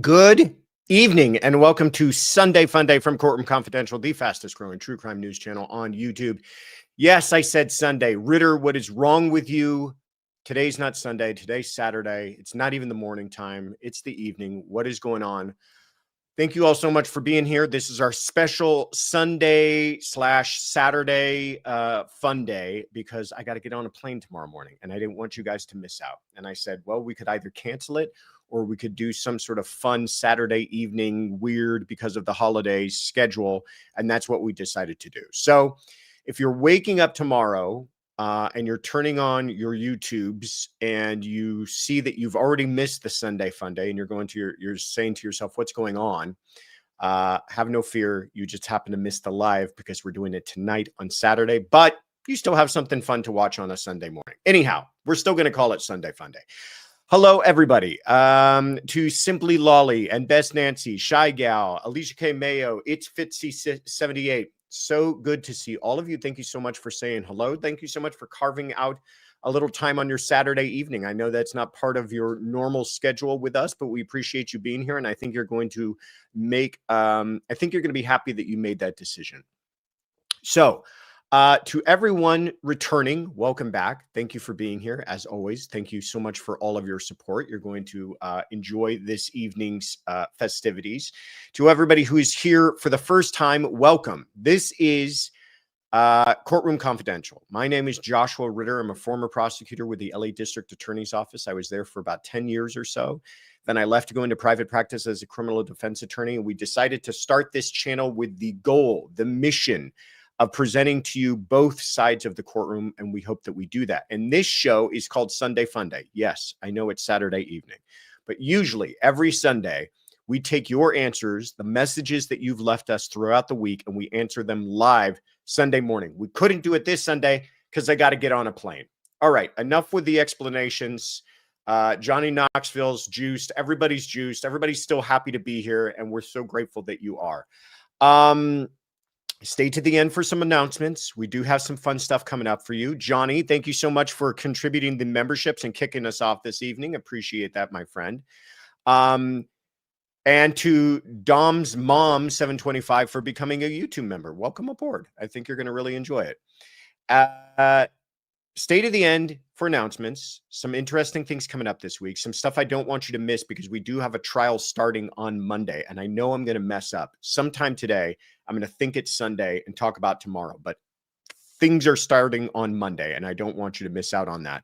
Good evening and welcome to Sunday Fun Day from Courtroom Confidential, the fastest growing true crime news channel on YouTube. Yes, I said Sunday. Ritter, what is wrong with you? Today's not Sunday. Today's Saturday. It's not even the morning time. It's the evening. What is going on? Thank you all so much for being here. This is our special Sunday/Saturday fun day because I got to get on a plane tomorrow morning and I didn't want you guys to miss out. And I said, well, we could either cancel it or we could do some sort of fun Saturday evening, weird because of the holidays schedule. And that's what we decided to do. So if you're waking up tomorrow and you're turning on your YouTubes and you see that you've already missed the Sunday Fun Day and you're saying to yourself, what's going on? Have no fear. You just happen to miss the live because we're doing it tonight on Saturday, but you still have something fun to watch on a Sunday morning. Anyhow, we're still going to call it Sunday Fun Day. Hello, everybody. To Simply Lolly and Best Nancy, Shy Gal, Alicia K. Mayo, It's Fitzy78. So good to see all of you. Thank you so much for saying hello. Thank you so much for carving out a little time on your Saturday evening. I know that's not part of your normal schedule with us, but we appreciate you being here. And I think you're going to make, I think you're going to be happy that you made that decision. So, to everyone returning, welcome back. Thank you for being here. As always, thank you so much for all of your support. You're going to enjoy this evening's festivities. To everybody who is here for the first time, welcome. This is Courtroom Confidential. My name is Joshua Ritter. I'm a former prosecutor with the LA District Attorney's Office. I was there for about 10 years or so. Then I left to go into private practice as a criminal defense attorney. And we decided to start this channel with the goal, the mission of presenting to you both sides of the courtroom, and we hope that we do that. And this show is called Sunday Fun Day. Yes, I know it's Saturday evening, but usually every Sunday, we take your answers, the messages that you've left us throughout the week, and we answer them live Sunday morning. We couldn't do it this Sunday because I got to get on a plane. All right, enough with the explanations. Johnny Knoxville's juiced. Everybody's juiced. Everybody's still happy to be here, and we're so grateful that you are. Stay to the end for some announcements. We do have some fun stuff coming up for you. Johnny, thank you so much for contributing the memberships and kicking us off this evening. Appreciate that, my friend. And to Dom's mom, 725, for becoming a YouTube member. Welcome aboard. I think you're going to really enjoy it. Stay to the end for announcements. Some interesting things coming up this week. Some stuff I don't want you to miss because we do have a trial starting on Monday. And I know I'm going to mess up. Sometime today, I'm going to think it's Sunday and talk about tomorrow. But things are starting on Monday, and I don't want you to miss out on that.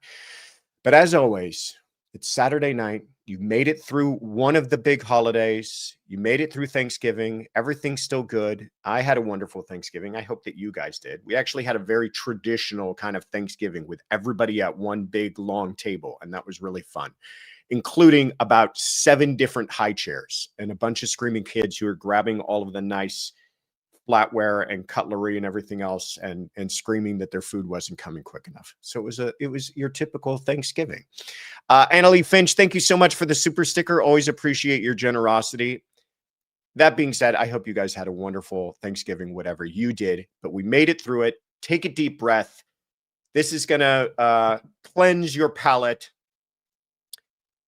But as always, it's Saturday night. You made it through one of the big holidays. You made it through Thanksgiving. Everything's still good. I had a wonderful Thanksgiving. I hope that you guys did. We actually had a very traditional kind of Thanksgiving with everybody at one big long table, and that was really fun, including about 7 different high chairs and a bunch of screaming kids who are grabbing all of the nice flatware and cutlery and everything else and screaming that their food wasn't coming quick enough. So it was your typical Thanksgiving. Annalie Finch, thank you so much for the super sticker. Always appreciate your generosity. That being said, I hope you guys had a wonderful Thanksgiving, whatever you did, but we made it through it. Take a deep breath. This is going to cleanse your palate.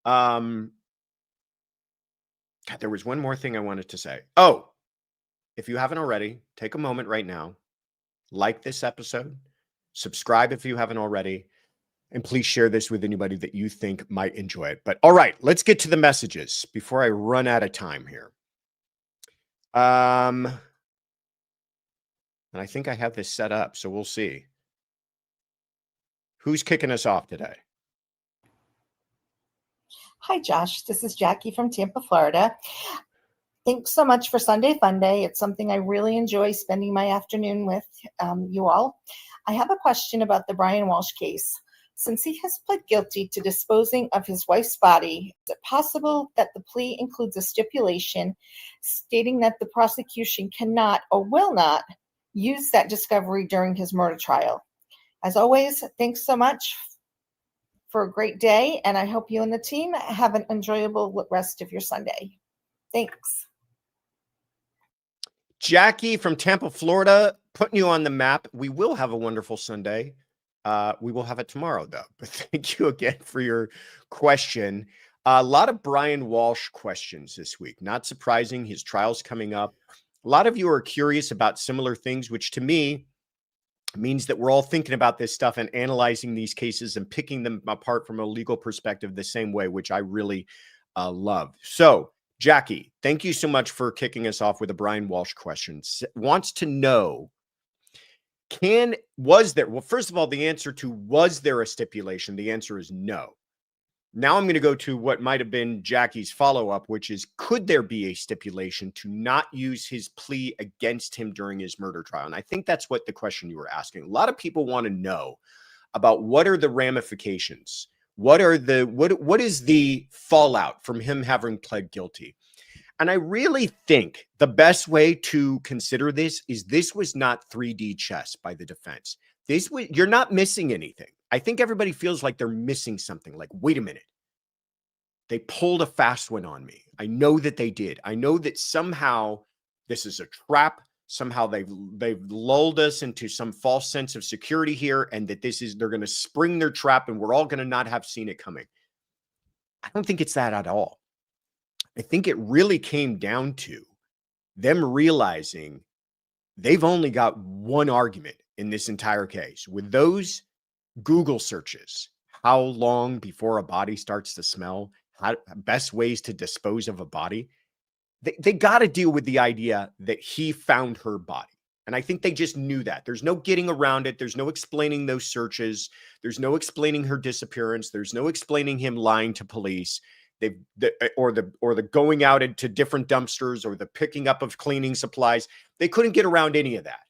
God, there was one more thing I wanted to say. Oh, if you haven't already, take a moment right now, like this episode, subscribe if you haven't already, and please share this with anybody that you think might enjoy it. But all right, let's get to the messages before I run out of time here. And I think I have this set up, so we'll see. Who's kicking us off today? Hi, Josh. This is Jackie from Tampa, Florida. Thanks so much for Sunday Fun Day. It's something I really enjoy spending my afternoon with you all. I have a question about the Brian Walshe case. Since he has pled guilty to disposing of his wife's body, is it possible that the plea includes a stipulation stating that the prosecution cannot or will not use that discovery during his murder trial? As always, thanks so much for a great day, and I hope you and the team have an enjoyable rest of your Sunday. Thanks. Jackie from Tampa, Florida, putting you on the map. We will have a wonderful Sunday. We will have it tomorrow, though. But thank you again for your question. A lot of Brian Walshe questions this week. Not surprising. His trial's coming up. A lot of you are curious about similar things, which to me means that we're all thinking about this stuff and analyzing these cases and picking them apart from a legal perspective the same way, which I really love. So, Jackie, thank you so much for kicking us off with a Brian Walshe question. Wants to know, well, first of all, the answer to was there a stipulation? The answer is no. Now I'm going to go to what might have been Jackie's follow-up, which is, could there be a stipulation to not use his plea against him during his murder trial? And I think that's what the question you were asking. A lot of people want to know about what are the ramifications? What is the fallout from him having pled guilty? And I really think the best way to consider this is this was not 3D chess by the defense. You're not missing anything. I think everybody feels like they're missing something. Like, wait a minute. They pulled a fast one on me. I know that they did. I know that somehow this is a trap. Somehow they've lulled us into some false sense of security here, and that they're going to spring their trap and we're all going to not have seen it coming. I don't think it's that at all. I think it really came down to them realizing they've only got one argument in this entire case. With those Google searches, how long before a body starts to smell, best ways to dispose of a body, they got to deal with the idea that he found her body. And I think they just knew that. There's no getting around it. There's no explaining those searches. There's no explaining her disappearance. There's no explaining him lying to police. Or the going out into different dumpsters, or the picking up of cleaning supplies. They couldn't get around any of that.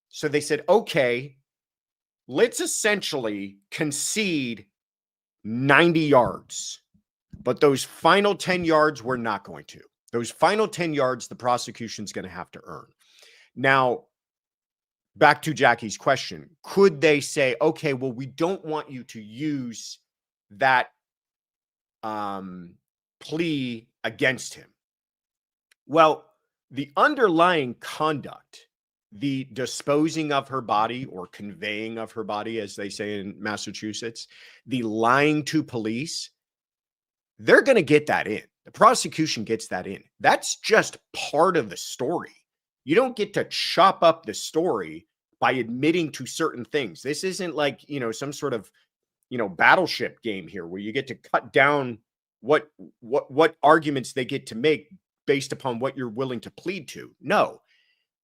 So they said, okay, let's essentially concede 90 yards. But those final 10 yards, we're not going to. Those final 10 yards, the prosecution's going to have to earn. Now, back to Jackie's question, could they say, okay, well, we don't want you to use that plea against him? Well, the underlying conduct, the disposing of her body or conveying of her body, as they say in Massachusetts, the lying to police, they're going to get that in. The prosecution gets that in. That's just part of the story. You don't get to chop up the story by admitting to certain things. This isn't like, some sort of, battleship game here where you get to cut down what arguments they get to make based upon what you're willing to plead to. No,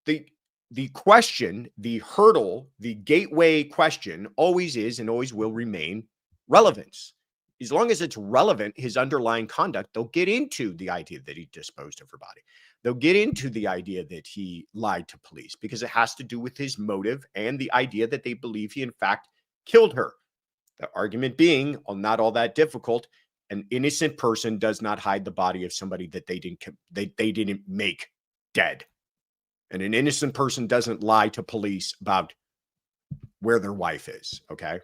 the question, the hurdle, the gateway question always is and always will remain relevance. As long as it's relevant, his underlying conduct, they'll get into the idea that he disposed of her body. They'll get into the idea that he lied to police because it has to do with his motive and the idea that they believe he in fact killed her. The argument being, not all that difficult, an innocent person does not hide the body of somebody that they didn't make dead. And an innocent person doesn't lie to police about where their wife is, okay?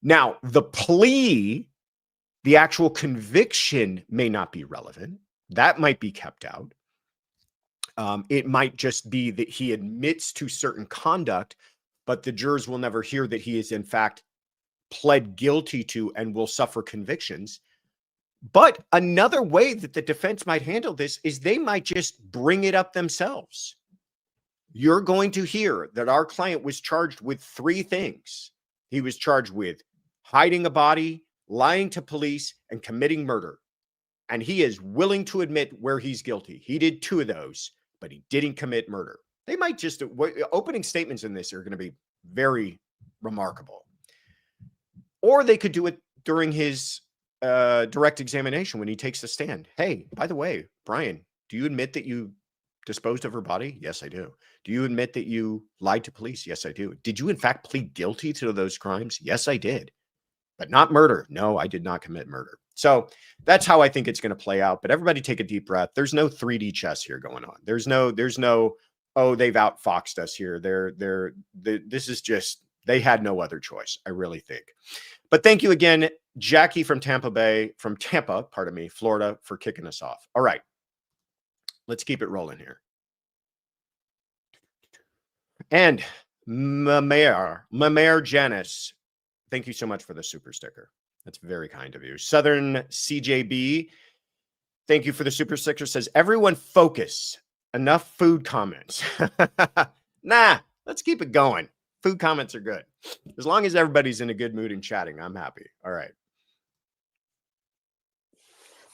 Now, the plea, the actual conviction may not be relevant. That might be kept out. It might just be that he admits to certain conduct, but the jurors will never hear that he is in fact pled guilty to and will suffer convictions. But another way that the defense might handle this is they might just bring it up themselves. You're going to hear that our client was charged with 3 things. He was charged with hiding a body, lying to police, and committing murder. And he is willing to admit where he's guilty. He did 2 of those, but he didn't commit murder. They might just, opening statements in this are going to be very remarkable. Or they could do it during his direct examination when he takes the stand. Hey, by the way, Brian, do you admit that you disposed of her body? Yes, I do. Do you admit that you lied to police? Yes, I do. Did you in fact plead guilty to those crimes? Yes, I did. But not murder. No, I did not commit murder. So that's how I think it's going to play out. But everybody take a deep breath. There's no 3D chess here going on. There's no, oh, they've outfoxed us here. This is just, they had no other choice, I really think. But thank you again, Jackie from Tampa, Florida, for kicking us off. All right, let's keep it rolling here. And Mamer Janice, thank you so much for the super sticker. That's very kind of you. Southern CJB, thank you for the super sticker. Says, everyone focus. Enough food comments. Nah, let's keep it going. Food comments are good. As long as everybody's in a good mood and chatting, I'm happy. All right.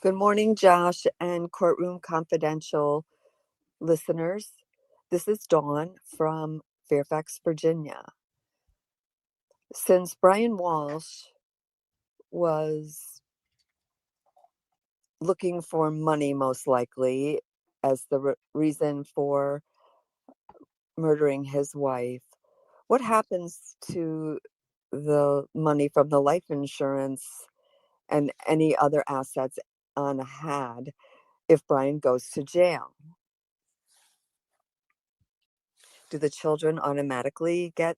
Good morning, Josh and Courtroom Confidential listeners. This is Dawn from Fairfax, Virginia. Since Brian Walshe was looking for money, most likely, as the reason for murdering his wife, what happens to the money from the life insurance and any other assets Anna had if Brian goes to jail? Do the children automatically get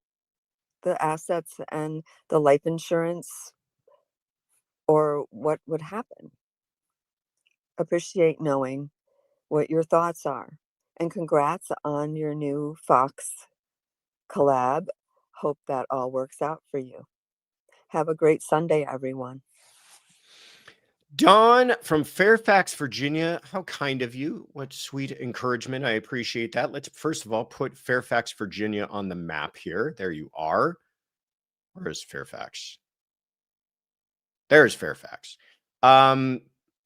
the assets and the life insurance, or what would happen? Appreciate knowing what your thoughts are, and congrats on your new Fox collab. Hope that all works out for you. Have a great Sunday, everyone. Dawn from Fairfax, Virginia. How kind of you. What sweet encouragement. I appreciate that. Let's first of all put Fairfax, Virginia on the map here. There you are. Where is Fairfax? There's Fairfax. Oh,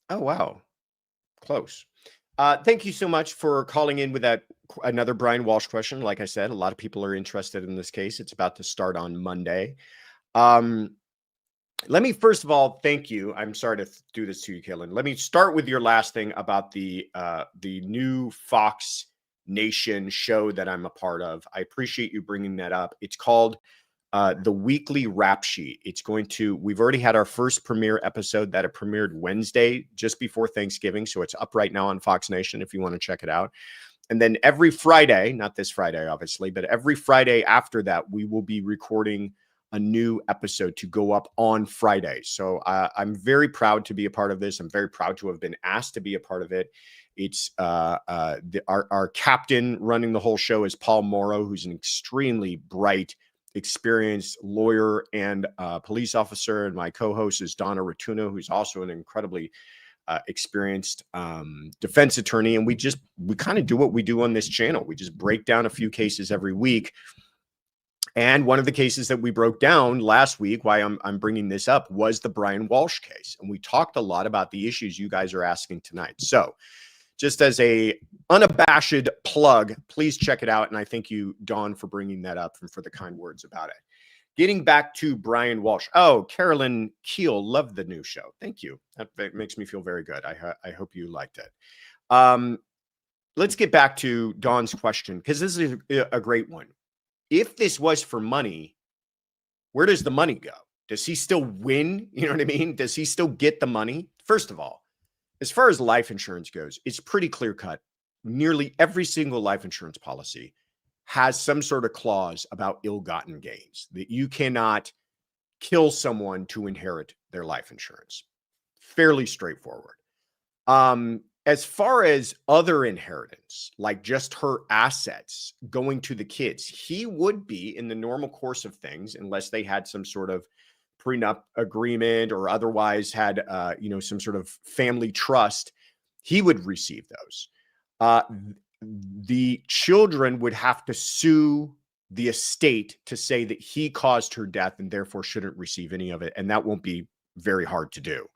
wow. Close. Thank you so much for calling in with that another Brian Walshe question. Like I said, a lot of people are interested in this case. It's about to start on Monday. Let me first of all thank you. I'm sorry to do this to you, Kaylin. Let me start with your last thing about the new Fox Nation show that I'm a part of. I appreciate you bringing that up. It's called the Weekly Rap Sheet. We've already had our first premiere episode that it premiered Wednesday, just before Thanksgiving. So it's up right now on Fox Nation if you want to check it out. And then every Friday, not this Friday, obviously, but every Friday after that, we will be recording a new episode to go up on Friday. So I'm very proud to be a part of this. I'm very proud to have been asked to be a part of it. It's our captain running the whole show is Paul Morrow, who's an extremely bright, experienced lawyer and police officer. And my co-host is Donna Ratuno, who's also an incredibly experienced defense attorney. And we kind of do what we do on this channel. We just break down a few cases every week. And one of the cases that we broke down last week, why I'm bringing this up, was the Brian Walshe case. And we talked a lot about the issues you guys are asking tonight. So just as a unabashed plug, please check it out. And I thank you, Dawn, for bringing that up and for the kind words about it. Getting back to Brian Walshe. Oh, Carolyn Keel, loved the new show. Thank you. That makes me feel very good. I hope you liked it. Let's get back to Dawn's question, because this is a great one. If this was for money, where does the money go? Does he still win? You know what I mean? Does he still get the money? First of all, as far as life insurance goes, it's pretty clear cut. Nearly every single life insurance policy has some sort of clause about ill-gotten gains, that you cannot kill someone to inherit their life insurance. Fairly straightforward. As far as other inheritance, like just her assets going to the kids, he would be, in the normal course of things, unless they had some sort of prenup agreement or otherwise had, some sort of family trust, he would receive those. The children would have to sue the estate to say that he caused her death and therefore shouldn't receive any of it. And that won't be very hard to do.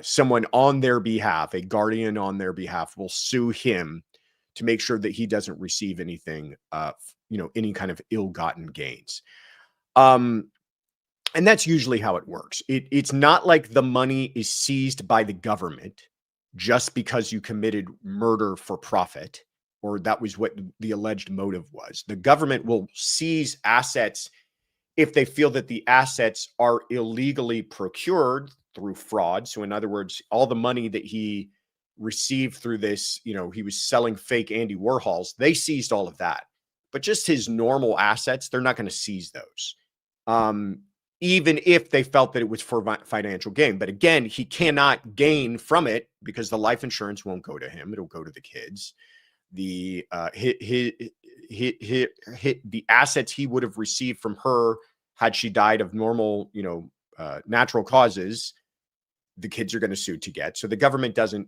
Someone on their behalf, a guardian on their behalf, will sue him to make sure that he doesn't receive anything, any kind of ill-gotten gains. And that's usually how it works. It's not like the money is seized by the government just because you committed murder for profit, or that was what the alleged motive was. The government will seize assets if they feel that the assets are illegally procured through fraud. So in other words, all the money that he received through this, he was selling fake Andy Warhols, they seized all of that. But just his normal assets, they're not going to seize those. Even if they felt that it was for financial gain. But again, he cannot gain from it because the life insurance won't go to him. It'll go to the kids. The the assets he would have received from her had she died of normal, natural causes, the kids are going to sue to get. So the government doesn't,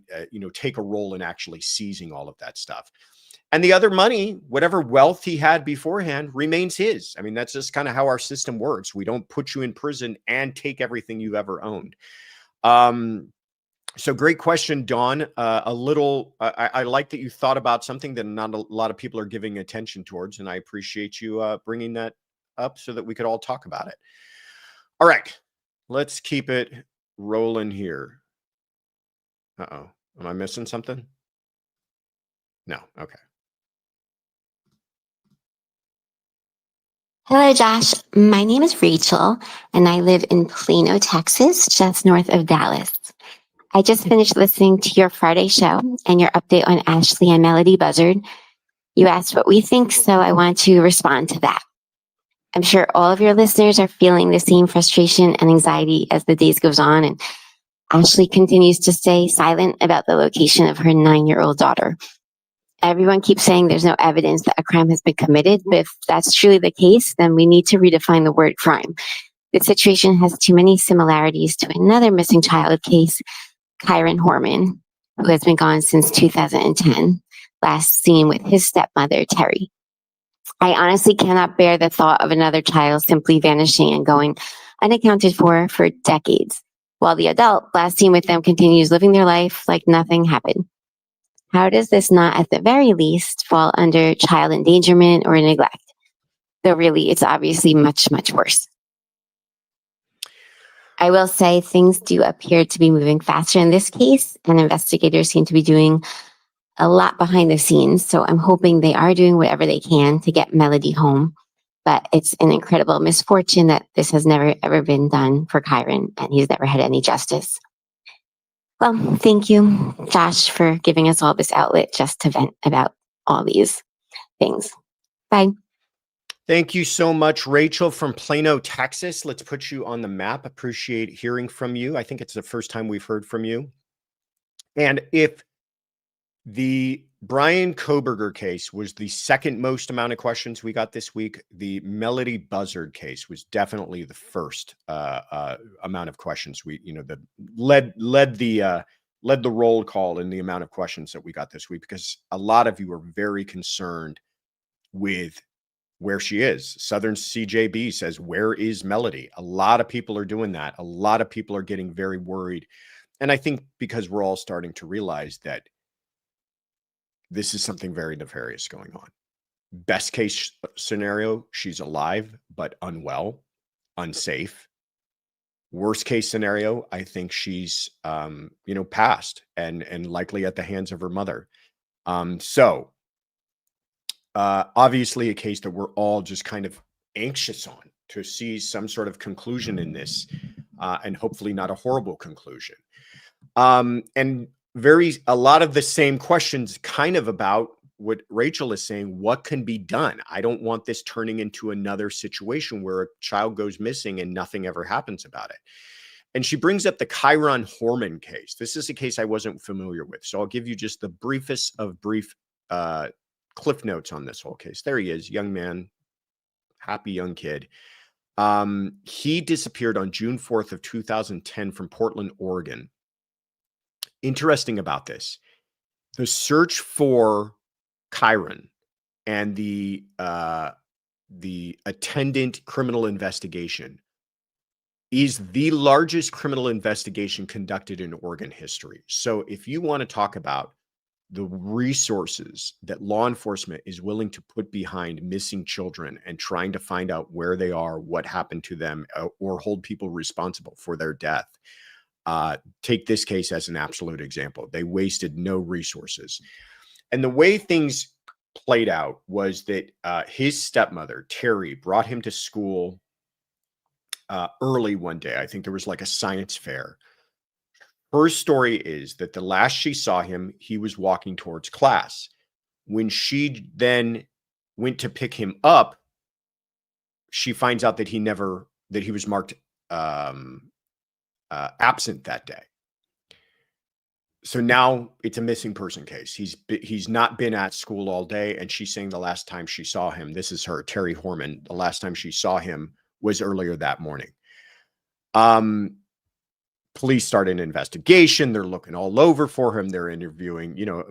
take a role in actually seizing all of that stuff. And the other money, whatever wealth he had beforehand, remains his. I mean, that's just kind of how our system works. We don't put you in prison and take everything you've ever owned. So great question, Dawn. I like that you thought about something that not a lot of people are giving attention towards, and I appreciate you bringing that up so that we could all talk about it. All right, let's keep it rolling here. Uh-oh, am I missing something? No, okay. Hello, Josh. My name is Rachel, and I live in Plano, Texas, just north of Dallas. I just finished listening to your Friday show and your update on Ashley and Melodee Buzzard. You asked what we think, so I want to respond to that. I'm sure all of your listeners are feeling the same frustration and anxiety as the days goes on, and Ashley continues to stay silent about the location of her 9-year-old daughter. Everyone keeps saying there's no evidence that a crime has been committed, but if that's truly the case, then we need to redefine the word crime. The situation has too many similarities to another missing child case, Kyron Horman, who has been gone since 2010, last seen with his stepmother, Terry. I honestly cannot bear the thought of another child simply vanishing and going unaccounted for decades, while the adult last seen with them continues living their life like nothing happened. How does this not, at the very least, fall under child endangerment or neglect? Though really, it's obviously much, much worse. I will say things do appear to be moving faster in this case, and investigators seem to be doing a lot behind the scenes. So I'm hoping they are doing whatever they can to get Melodee home. But it's an incredible misfortune that this has never, ever been done for Kyron, and he's never had any justice. Well, thank you, Josh, for giving us all this outlet just to vent about all these things. Bye. Thank you so much, Rachel from Plano, Texas. Let's put you on the map. Appreciate hearing from you. I think it's the first time we've heard from you. And if the Brian Koberger case was the second most amount of questions we got this week, the Melodee Buzzard case was definitely the first amount of questions that led the roll call in the amount of questions that we got this week, because a lot of you are very concerned with where she is. Southern CJB says, where is Melodee? A lot of people are doing that. A lot of people are getting very worried. And I think because we're all starting to realize that this is something very nefarious going on. Best case scenario, she's alive, but unwell, unsafe. Worst case scenario, I think she's, passed and likely at the hands of her mother. Obviously a case that we're all just kind of anxious on to see some sort of conclusion in this, and hopefully not a horrible conclusion. And a lot of the same questions kind of about what Rachel is saying, what can be done? I don't want this turning into another situation where a child goes missing and nothing ever happens about it. And she brings up the Kyron Horman case. This is a case I wasn't familiar with. So I'll give you just the briefest of brief cliff notes on this whole case. There he is, young man, happy young kid. He disappeared on June 4th of 2010 from Portland, Oregon. Interesting about this, the search for Kyron and the attendant criminal investigation is the largest criminal investigation conducted in Oregon history. So if you want to talk about the resources that law enforcement is willing to put behind missing children and trying to find out where they are, what happened to them, or hold people responsible for their death, take this case as an absolute example. They wasted no resources. And the way things played out was that his stepmother, Terry, brought him to school early one day. I think there was like a science fair. Her story is that the last she saw him, he was walking towards class. When she then went to pick him up, she finds out that he was marked absent that day. So now it's a missing person case. He's not been at school all day, and she's saying the last time she saw him, this is her, Terry Horman, the last time she saw him was earlier that morning. Police start an investigation. They're looking all over for him. They're interviewing, you know,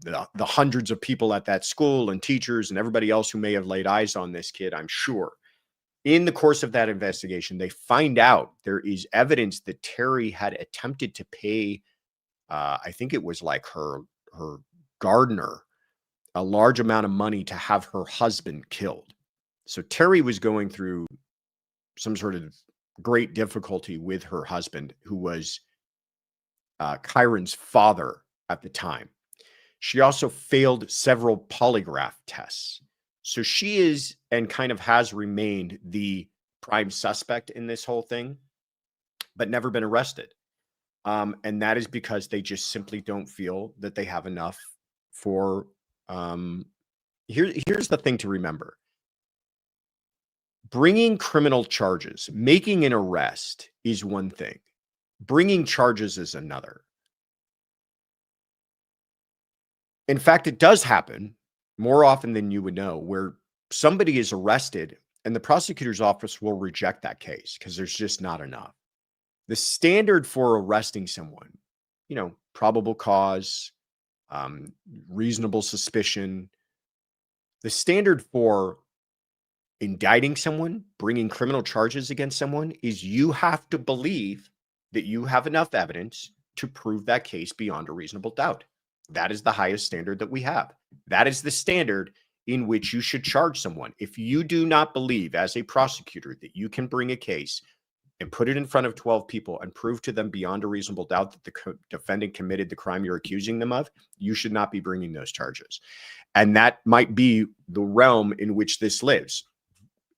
the hundreds of people at that school and teachers and everybody else who may have laid eyes on this kid, I'm sure. In the course of that investigation, they find out there is evidence that Terry had attempted to pay, I think it was like her gardener, a large amount of money to have her husband killed. So Terry was going through some sort of great difficulty with her husband, who was Kyron's father at the time. She also failed several polygraph tests. So she is, and kind of has remained, the prime suspect in this whole thing, but never been arrested. And that is because they just simply don't feel that they have enough for, here's the thing to remember. Bringing criminal charges, making an arrest is one thing. Bringing charges is another. In fact, it does happen more often than you would know, where somebody is arrested and the prosecutor's office will reject that case because there's just not enough. The standard for arresting someone, you know, probable cause, reasonable suspicion, the standard for indicting someone, bringing criminal charges against someone, is you have to believe that you have enough evidence to prove that case beyond a reasonable doubt. That is the highest standard that we have. That is the standard in which you should charge someone. If you do not believe as a prosecutor that you can bring a case and put it in front of 12 people and prove to them beyond a reasonable doubt that the defendant committed the crime you're accusing them of, you should not be bringing those charges. And that might be the realm in which this lives.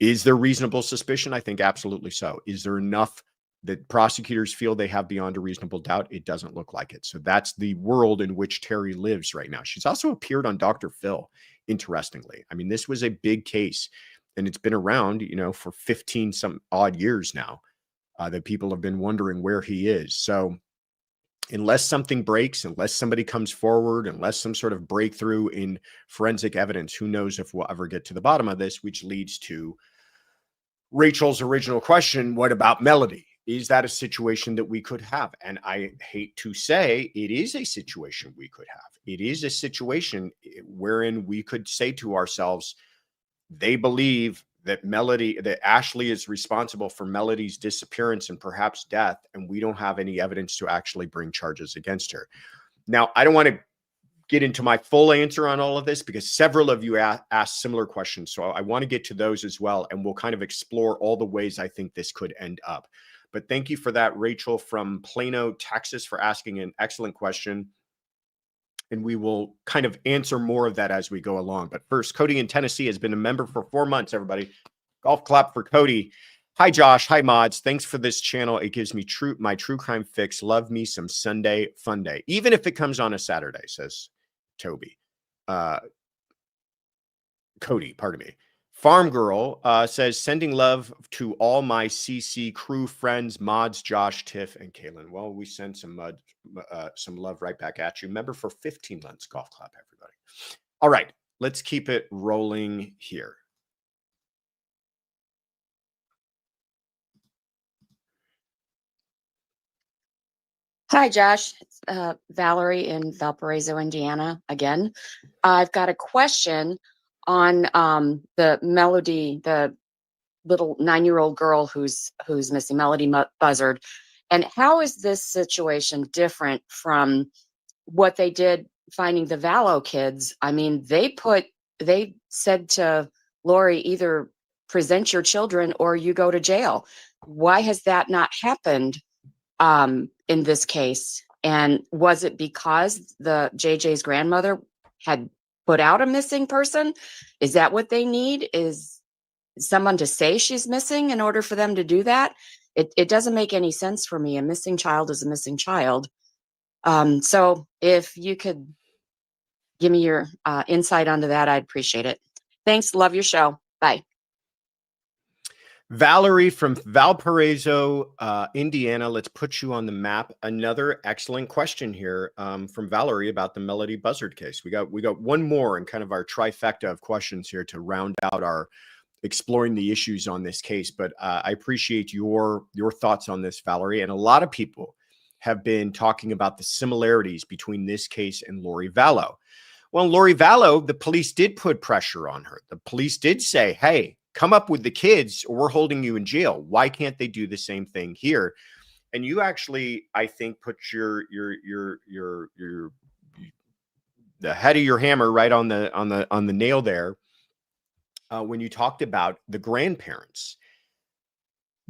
Is there reasonable suspicion? I think absolutely so. Is there enough that prosecutors feel they have beyond a reasonable doubt? It doesn't look like it. So that's the world in which Terry lives right now. She's also appeared on Dr. Phil, interestingly. I mean, this was a big case, and it's been around, you know, for 15 some odd years now, that people have been wondering where he is. So unless something breaks, unless somebody comes forward, unless some sort of breakthrough in forensic evidence, who knows if we'll ever get to the bottom of this, which leads to Rachel's original question, what about Melodee? Is that a situation that we could have? And I hate to say it is a situation we could have. It is a situation wherein we could say to ourselves, they believe that Ashley is responsible for Melodee's disappearance and perhaps death, and we don't have any evidence to actually bring charges against her. Now, I don't want to get into my full answer on all of this because several of you asked similar questions. So I want to get to those as well, and we'll kind of explore all the ways I think this could end up. But thank you for that, Rachel from Plano, Texas, for asking an excellent question. And we will kind of answer more of that as we go along. But first, Cody in Tennessee has been a member for 4 months, everybody. Golf clap for Cody. Hi, Josh. Hi, mods. Thanks for this channel. It gives me my true crime fix. Love me some Sunday fun day, even if it comes on a Saturday, says Toby. Cody, pardon me. Farm Girl says, sending love to all my CC crew friends, mods, Josh, Tiff, and Kaylin. Well, we send some love right back at you. Member for 15 months. Golf clap, everybody. All right, let's keep it rolling here. Hi, Josh. It's Valerie in Valparaiso, Indiana. Again, I've got a question on the Melodee, the little 9-year-old girl who's missing, Melodee Buzzard. And how is this situation different from what they did finding the Vallow kids? I mean, they said to Lori, either present your children or you go to jail. Why has that not happened in this case? And was it because the JJ's grandmother had put out a missing person? Is that what they need? Is someone to say she's missing in order for them to do that? It doesn't make any sense for me. A missing child is a missing child. So if you could give me your insight onto that, I'd appreciate it. Thanks. Love your show. Bye. Valerie from Valparaiso, Indiana. Let's put you on the map. Another excellent question here from Valerie about the Melodee Buzzard case. We got one more in kind of our trifecta of questions here to round out our exploring the issues on this case. But I appreciate your thoughts on this, Valerie. And a lot of people have been talking about the similarities between this case and Lori Vallow. Well, Lori Vallow, the police did put pressure on her. The police did say, hey, come up with the kids or we're holding you in jail. Why can't they do the same thing here? And you actually, I think, put the head of your hammer right on the nail there when you talked about the grandparents.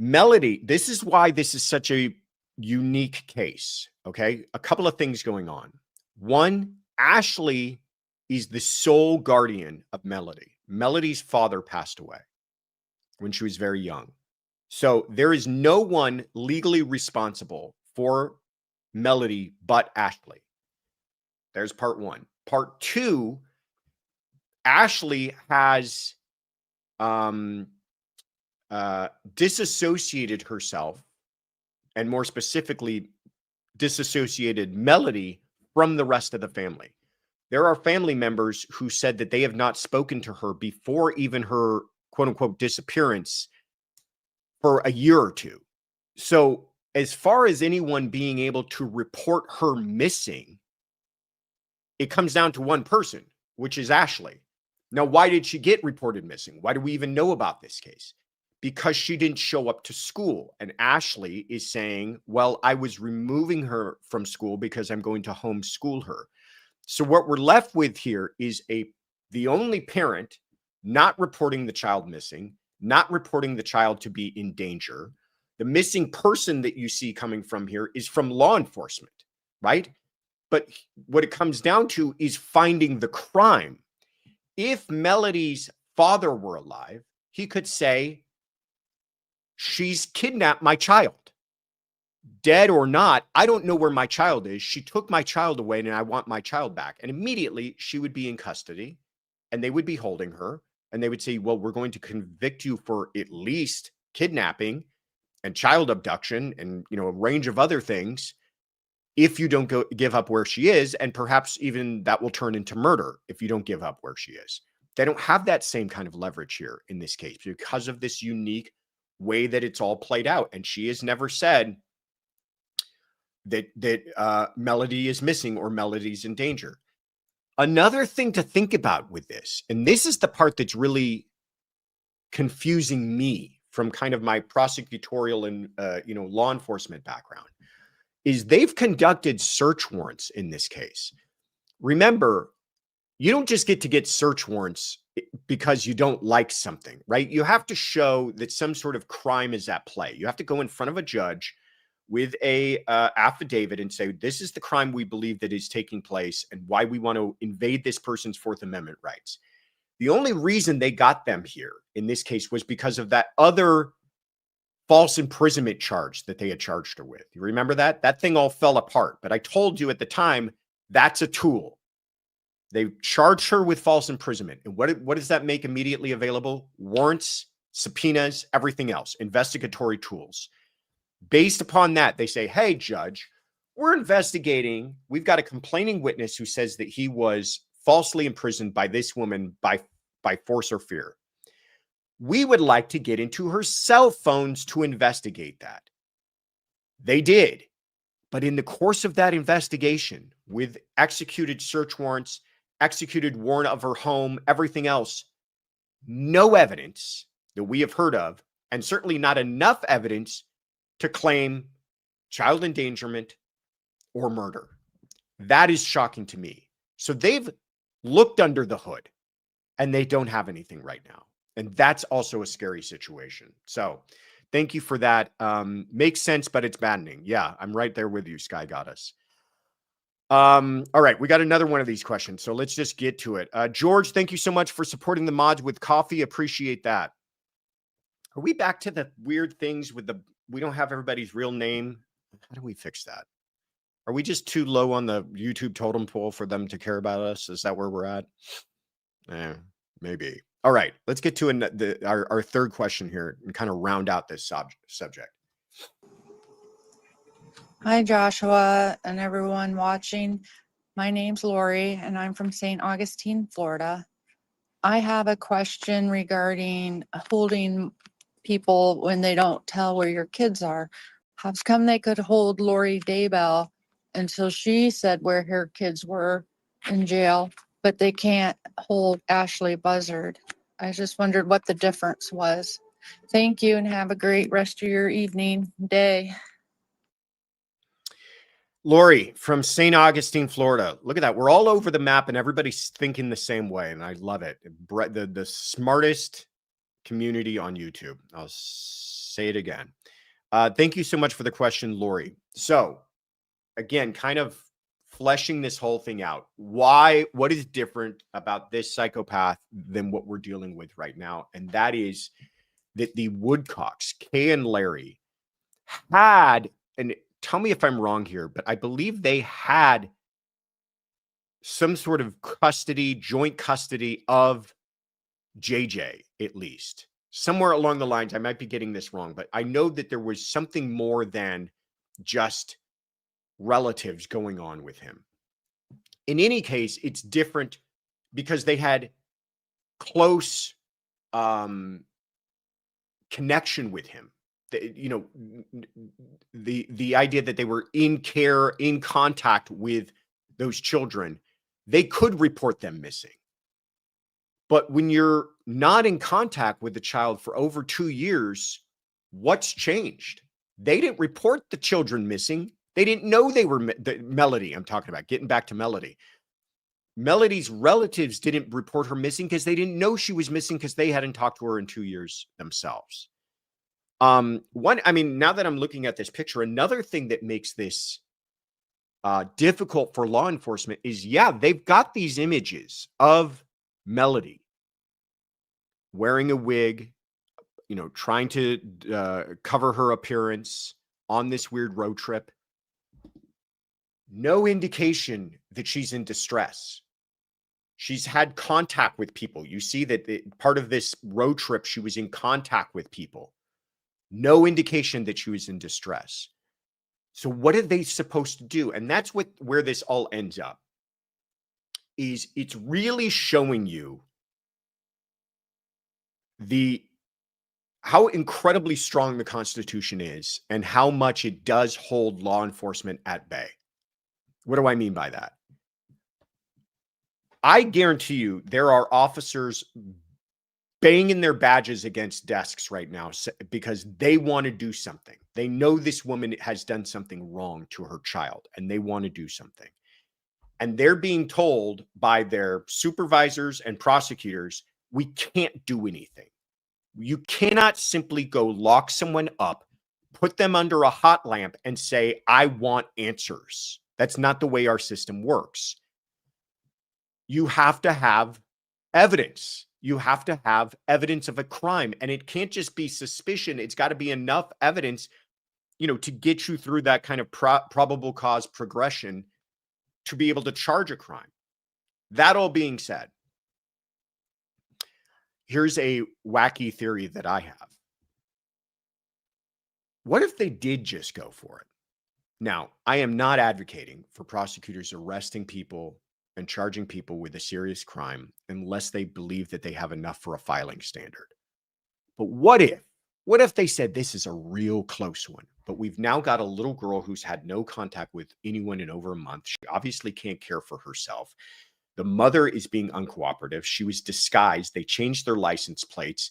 Melodee, this is why this is such a unique case. Okay, a couple of things going on. One, Ashley is the sole guardian of Melodee. Melodee's father passed away when she was very young. So there is no one legally responsible for Melodee but Ashley. There's part one. Part two, Ashley has disassociated herself, and more specifically, disassociated Melodee from the rest of the family. There are family members who said that they have not spoken to her before even her quote unquote disappearance for a year or two. So as far as anyone being able to report her missing, it comes down to one person, which is Ashley. Now, why did she get reported missing? Why do we even know about this case? Because she didn't show up to school. And Ashley is saying, well, I was removing her from school because I'm going to homeschool her. So what we're left with here is the only parent not reporting the child missing, not reporting the child to be in danger. The missing person that you see coming from here is from law enforcement, right? But what it comes down to is finding the crime. If Melodee's father were alive, he could say, she's kidnapped my child. Dead or not, I don't know where my child is. She took my child away and I want my child back. And immediately she would be in custody and they would be holding her and they would say, well, we're going to convict you for at least kidnapping and child abduction and, a range of other things if you don't give up where she is. And perhaps even that will turn into murder if you don't give up where she is. They don't have that same kind of leverage here in this case because of this unique way that it's all played out. And she has never said that Melodee is missing or Melodee's in danger. Another thing to think about with this, and this is the part that's really confusing me from kind of my prosecutorial and law enforcement background, is they've conducted search warrants in this case. Remember, you don't just get to get search warrants because you don't like something, right? You have to show that some sort of crime is at play. You have to go in front of a judge with a affidavit and say, this is the crime we believe that is taking place and why we want to invade this person's Fourth Amendment rights. The only reason they got them here in this case was because of that other false imprisonment charge that they had charged her with. You remember that? That thing all fell apart. But I told you at the time, that's a tool. They charged her with false imprisonment. And what does that make immediately available? Warrants, subpoenas, everything else, investigatory tools. Based upon that, they say, hey, judge, we're investigating. We've got a complaining witness who says that he was falsely imprisoned by this woman by force or fear. We would like to get into her cell phones to investigate that. They did. But in the course of that investigation, with executed search warrants, executed warrant of her home, everything else, no evidence that we have heard of, and certainly not enough evidence to claim child endangerment or murder. That is shocking to me. So they've looked under the hood and they don't have anything right now. And that's also a scary situation. So thank you for that. Makes sense, but it's maddening. Yeah, I'm right there with you, Sky Goddess. All right, we got another one of these questions. So let's just get to it. George, thank you so much for supporting the mods with coffee. Appreciate that. Are we back to the weird things with we don't have everybody's real name? How do we fix that? Are we just too low on the YouTube totem pole for them to care about us? Is that where we're at? Maybe. All right, let's get to our third question here and kind of round out this subject. Hi, Joshua and everyone watching. My name's Lori, and I'm from St. Augustine, Florida. I have a question regarding holding people when they don't tell where your kids are. How come they could hold Lori Daybell until she said where her kids were in jail, but they can't hold Ashley Buzzard? I just wondered what the difference was. Thank you and have a great rest of your evening, day. Lori from St. Augustine, Florida. Look at that. We're all over the map and everybody's thinking the same way. And I love it. The smartest community on YouTube. I'll say it again. Thank you so much for the question, Lori. So again, kind of fleshing this whole thing out. What is different about this psychopath than what we're dealing with right now? And that is that the Woodcocks, Kay and Larry, had, and tell me if I'm wrong here, but I believe they had some sort of joint custody of JJ, at least. Somewhere along the lines, I might be getting this wrong, but I know that there was something more than just relatives going on with him. In any case, it's different because they had close connection with him. The idea that they were in contact with those children, they could report them missing. But when you're not in contact with the child for over 2 years, what's changed? They didn't report the children missing. They didn't know they were Melodee. I'm talking about getting back to Melodee. Melodee's relatives didn't report her missing because they didn't know she was missing because they hadn't talked to her in 2 years themselves. Now that I'm looking at this picture, another thing that makes this difficult for law enforcement is, they've got these images of Melodee wearing a wig, trying to cover her appearance on this weird road trip. No indication that she's in distress. She's had contact with people. You see that part of this road trip, she was in contact with people. No indication that she was in distress. So what are they supposed to do? And that's where this all ends up. Is it's really showing you how incredibly strong the Constitution is and how much it does hold law enforcement at bay. What do I mean by that? I guarantee you there are officers banging their badges against desks right now because they want to do something. They know this woman has done something wrong to her child and they want to do something. And they're being told by their supervisors and prosecutors, we can't do anything. You cannot simply go lock someone up, put them under a hot lamp and say, I want answers. That's not the way our system works. You have to have evidence. You have to have evidence of a crime, and it can't just be suspicion. It's got to be enough evidence, to get you through that kind of probable cause progression to be able to charge a crime. That all being said, here's a wacky theory that I have. What if they did just go for it? Now, I am not advocating for prosecutors arresting people and charging people with a serious crime unless they believe that they have enough for a filing standard. But what if they said this is a real close one, but we've now got a little girl who's had no contact with anyone in over a month. She obviously can't care for herself. The mother is being uncooperative. She was disguised. They changed their license plates,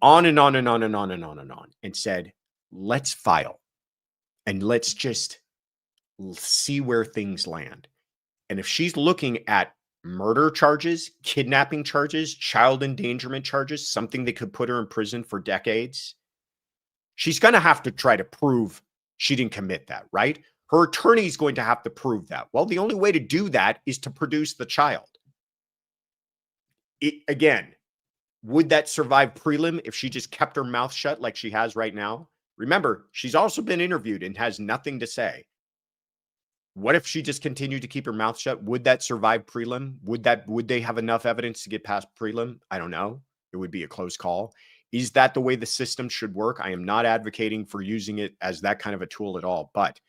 on and on and on and on and on and on, and said, let's file and let's just see where things land. And if she's looking at murder charges, kidnapping charges, child endangerment charges, something that could put her in prison for decades, she's going to have to try to prove she didn't commit that, right? Her attorney is going to have to prove that. Well, the only way to do that is to produce the child. Again, would that survive prelim if she just kept her mouth shut like she has right now? Remember, she's also been interviewed and has nothing to say. What if she just continued to keep her mouth shut? Would that survive prelim? Would they have enough evidence to get past prelim? I don't know. It would be a close call. Is that the way the system should work? I am not advocating for using it as that kind of a tool at all, but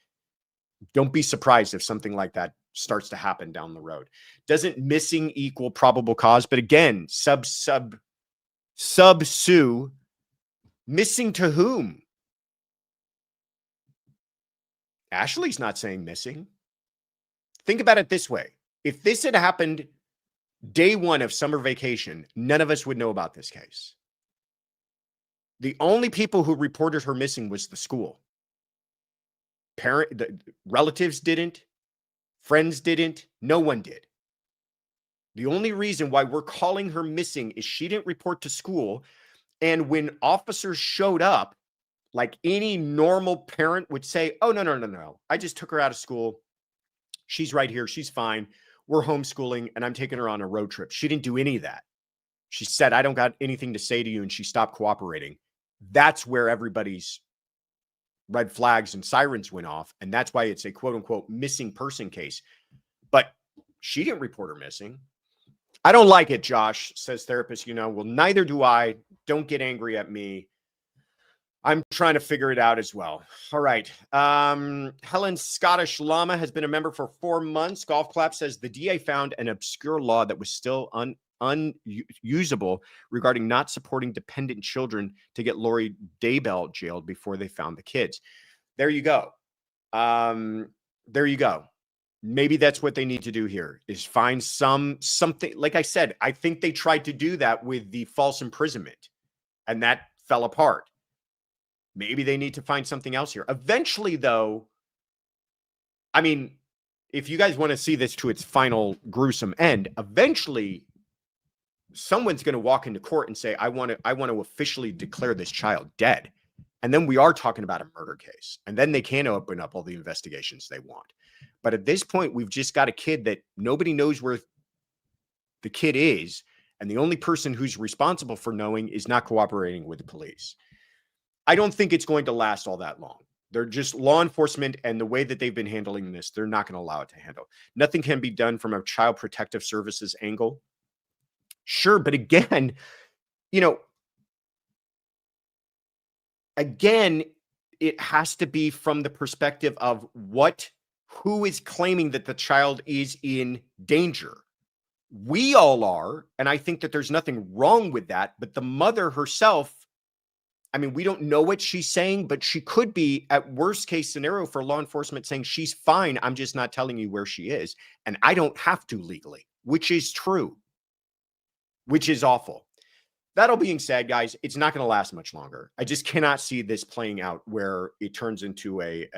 Don't be surprised if something like that starts to happen down the road. Doesn't missing equal probable cause? But again, sub sue, missing to whom? Ashley's not saying missing. Think about it this way. If this had happened day one of summer vacation, none of us would know about this case. The only people who reported her missing was the school. The relatives didn't, friends didn't, no one did. The only reason why we're calling her missing is she didn't report to school. And when officers showed up, like any normal parent would say, oh, no. I just took her out of school. She's right here. She's fine. We're homeschooling and I'm taking her on a road trip. She didn't do any of that. She said, I don't got anything to say to you. And she stopped cooperating. That's where everybody's red flags and sirens went off. And that's why it's a quote unquote missing person case. But she didn't report her missing. I don't like it, Josh, says therapist. Well, neither do I. Don't get angry at me. I'm trying to figure it out as well. All right. Helen Scottish Llama has been a member for 4 months. Golf Clap says the DA found an obscure law that was still unusable regarding not supporting dependent children to get Lori Daybell jailed before they found the kids. There you go. There you go. Maybe that's what they need to do here is find something. Like I said, I think they tried to do that with the false imprisonment and that fell apart. Maybe they need to find something else here. Eventually, though, I mean, if you guys want to see this to its final gruesome end, eventually someone's going to walk into court and say, I want to officially declare this child dead. And then we are talking about a murder case. And then they can open up all the investigations they want. But at this point, we've just got a kid that nobody knows where the kid is. And the only person who's responsible for knowing is not cooperating with the police. I don't think it's going to last all that long. They're just law enforcement, and the way that they've been handling this, they're not going to allow it to handle. Nothing can be done from a child protective services angle. Sure, but again, it has to be from the perspective of who is claiming that the child is in danger. We all are, and I think that there's nothing wrong with that, but the mother herself, I mean, we don't know what she's saying, but she could be at worst case scenario for law enforcement saying she's fine. I'm just not telling you where she is. And I don't have to legally, which is true, which is awful. That all being said, guys, it's not going to last much longer. I just cannot see this playing out where it turns into a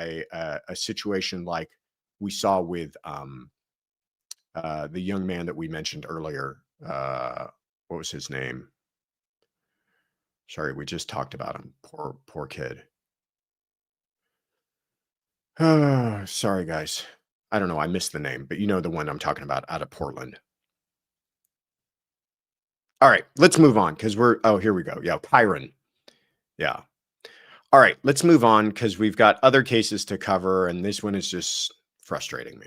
situation like we saw with the young man that we mentioned earlier. What was his name? Sorry, we just talked about him. Poor kid. Sorry, guys. I don't know. I missed the name, but you know the one I'm talking about out of Portland. All right, let's move on because here we go. Yeah, Kyron. Yeah. All right, let's move on because we've got other cases to cover, and this one is just frustrating me.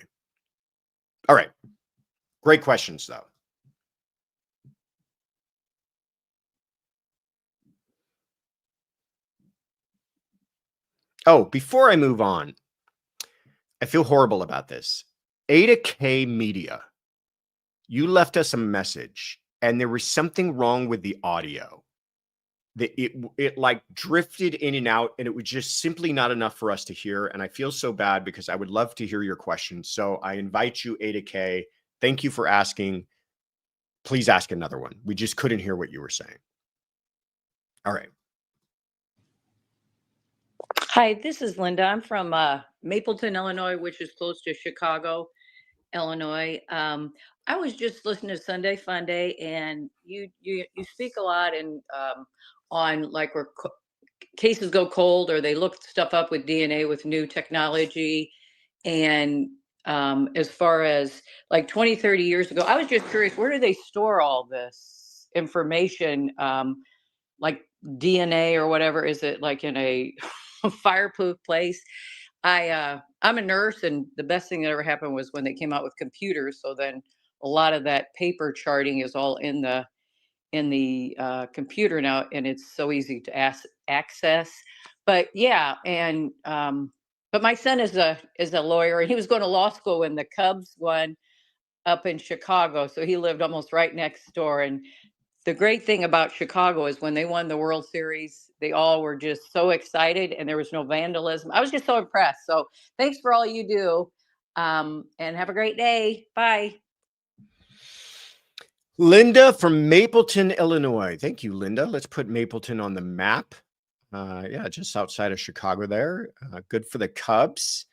All right. Great questions, though. Oh, before I move on, I feel horrible about this. Ada K Media, you left us a message, and there was something wrong with the audio. It like drifted in and out, and it was just simply not enough for us to hear. And I feel so bad because I would love to hear your questions. So I invite you, Ada K. Thank you for asking. Please ask another one. We just couldn't hear what you were saying. All right. Hi, this is Linda. I'm from Mapleton, Illinois, which is close to Chicago, Illinois. I was just listening to Sunday Fun Day, and you speak a lot on like where cases go cold, or they look stuff up with DNA with new technology. And as far as like 20, 30 years ago, I was just curious, where do they store all this information? Like DNA or whatever, is it like in a fireproof place? I'm a nurse, and the best thing that ever happened was when they came out with computers. So then a lot of that paper charting is all in the computer now, and it's so easy to access. But yeah, and But my son is a lawyer, and he was going to law school when the Cubs won up in Chicago. So he lived almost right next door. And the great thing about Chicago is when they won the World Series, they all were just so excited, and there was no vandalism. I was just so impressed. So thanks for all you do, and have a great day. Bye. Linda from Mapleton, Illinois. Thank you, Linda. Let's put Mapleton on the map. Yeah, just outside of Chicago there. Good for the Cubs.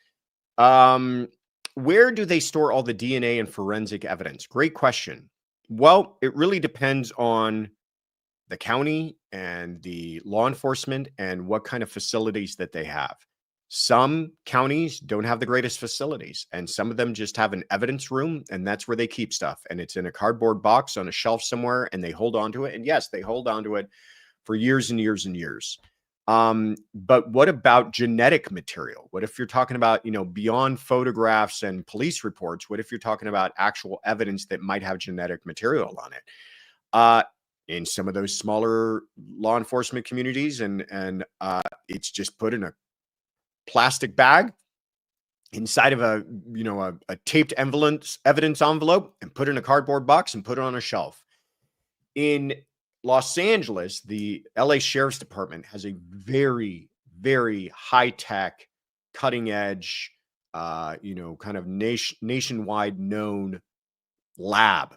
Where do they store all the DNA and forensic evidence? Great question. Well, it really depends on the county and the law enforcement and what kind of facilities that they have. Some counties don't have the greatest facilities, and some of them just have an evidence room, and that's where they keep stuff. And it's in a cardboard box on a shelf somewhere, and they hold on to it. And yes, they hold on to it for years and years and years. But what about genetic material? What if you're talking about, beyond photographs and police reports? What if you're talking about actual evidence that might have genetic material on it? In some of those smaller law enforcement communities, and it's just put in a plastic bag inside of a taped evidence envelope and put in a cardboard box and put it on a shelf. In Los Angeles, the LA Sheriff's Department has a very, very high-tech, cutting-edge, kind of nationwide known lab.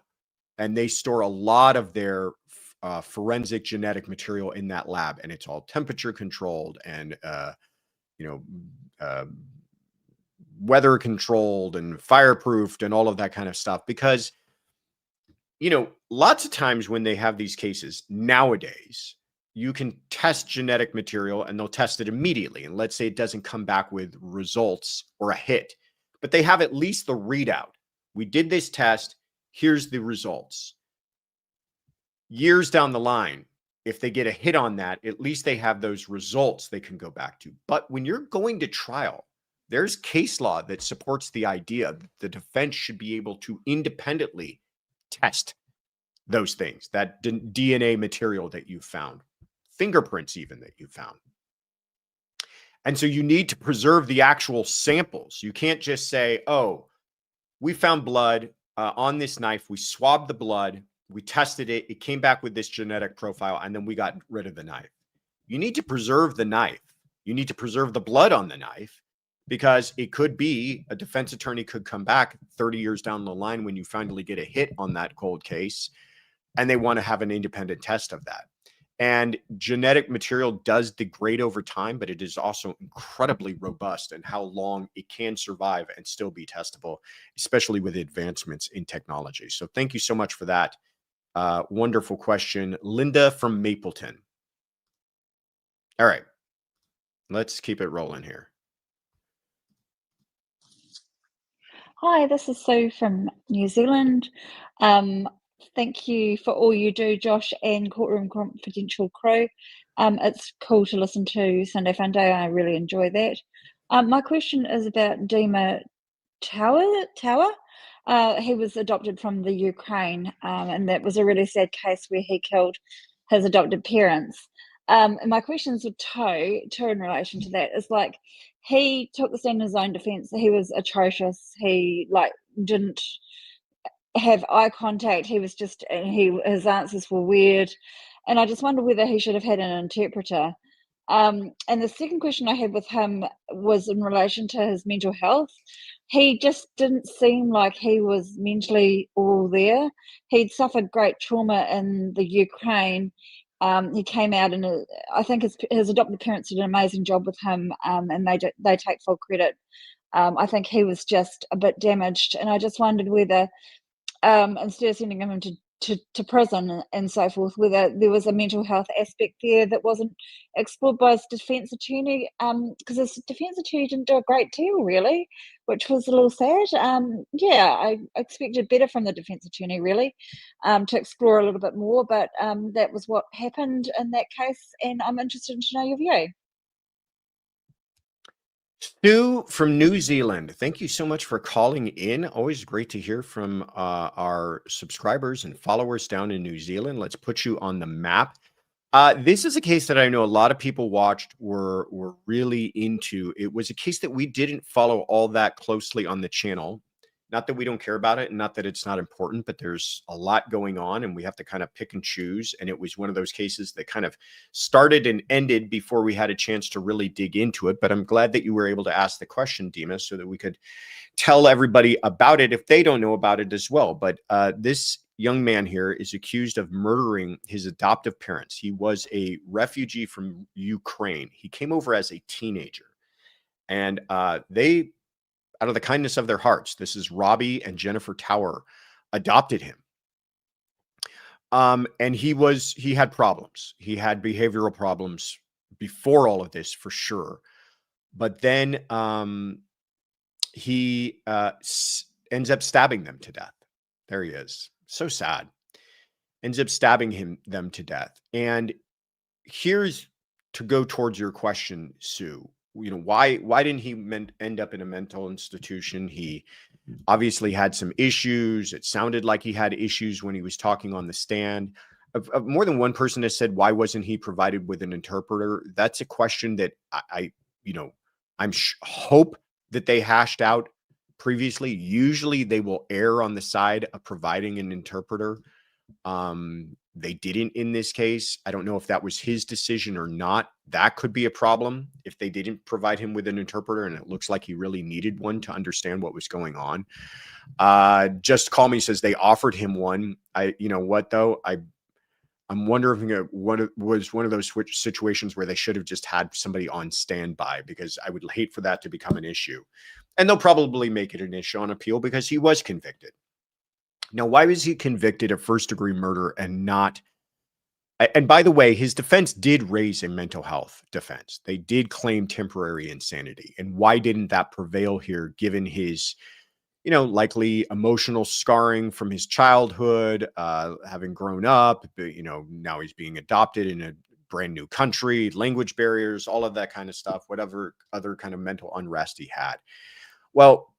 And they store a lot of their forensic genetic material in that lab. And it's all temperature controlled and, weather controlled and fireproofed and all of that kind of stuff. Because, lots of times when they have these cases nowadays, you can test genetic material and they'll test it immediately. And let's say it doesn't come back with results or a hit, but they have at least the readout. We did this test. Here's the results. Years down the line, if they get a hit on that, at least they have those results they can go back to. But when you're going to trial, there's case law that supports the idea that the defense should be able to independently test those things, that DNA material that you found, fingerprints even that you found. And so you need to preserve the actual samples. You can't just say, oh, we found blood on this knife. We swabbed the blood. We tested it. It came back with this genetic profile, and then we got rid of the knife. You need to preserve the knife. You need to preserve the blood on the knife, because it could be a defense attorney could come back 30 years down the line when you finally get a hit on that cold case, and they want to have an independent test of that. And genetic material does degrade over time, but it is also incredibly robust in how long it can survive and still be testable, especially with advancements in technology. So thank you so much for that. Wonderful question. Linda from Mapleton. All right, let's keep it rolling here. Hi, this is Sue from New Zealand. Thank you for all you do, Josh and Courtroom Confidential crew. It's cool to listen to Sunday Fun Day. I really enjoy that. My question is about Dima Tower. He was adopted from the Ukraine, and that was a really sad case where he killed his adopted parents. And my questions with two in relation to that is, like, he took the stand in his own defense. He was atrocious. He didn't have eye contact. He was just, his answers were weird. And I just wonder whether he should have had an interpreter. And the second question I had with him was in relation to his mental health. He just didn't seem like he was mentally all there. He'd suffered great trauma in the Ukraine. He came out, and I think his adopted parents did an amazing job with him, and they take full credit. I think he was just a bit damaged, and I just wondered whether, instead of sending him to prison and so forth, whether there was a mental health aspect there that wasn't explored by his defense attorney, because his defense attorney didn't do a great deal, really, which was a little sad. I expected better from the defense attorney, really, to explore a little bit more, but that was what happened in that case, and I'm interested to know your view. Stu from New Zealand, thank you so much for calling in. Always great to hear from our subscribers and followers down in New Zealand. Let's put you on the map. This is a case that I know a lot of people were really into. It was a case that we didn't follow all that closely on the channel. Not that we don't care about it and not that it's not important, but there's a lot going on and we have to kind of pick and choose. And it was one of those cases that kind of started and ended before we had a chance to really dig into it. But I'm glad that you were able to ask the question, Dima, so that we could tell everybody about it if they don't know about it as well. But this young man here is accused of murdering his adoptive parents. He was a refugee from Ukraine. He came over as a teenager, and they, out of the kindness of their hearts, this is Robbie and Jennifer Tower, adopted him. And he had problems. He had behavioral problems before all of this, for sure. But then he ends up stabbing them to death. There he is. So sad. Ends up stabbing them to death. And here's to go towards your question, Sue. You know, why didn't he end up in a mental institution? He obviously had some issues. It sounded like he had issues when he was talking on the stand. More than one person has said, why wasn't he provided with an interpreter? That's a question that I hope that they hashed out previously. Usually they will err on the side of providing an interpreter. They didn't in this case. I don't know if that was his decision or not. That could be a problem if they didn't provide him with an interpreter, and it looks like he really needed one to understand what was going on. Just Call Me says they offered him one. You know what though? I'm wondering if it was one of those situations where they should have just had somebody on standby, because I would hate for that to become an issue. And they'll probably make it an issue on appeal because he was convicted. Now, why was he convicted of first-degree murder and not? And by the way, his defense did raise a mental health defense. They did claim temporary insanity. And why didn't that prevail here, given his, likely emotional scarring from his childhood, having grown up, now he's being adopted in a brand new country, language barriers, all of that kind of stuff, whatever other kind of mental unrest he had. Well,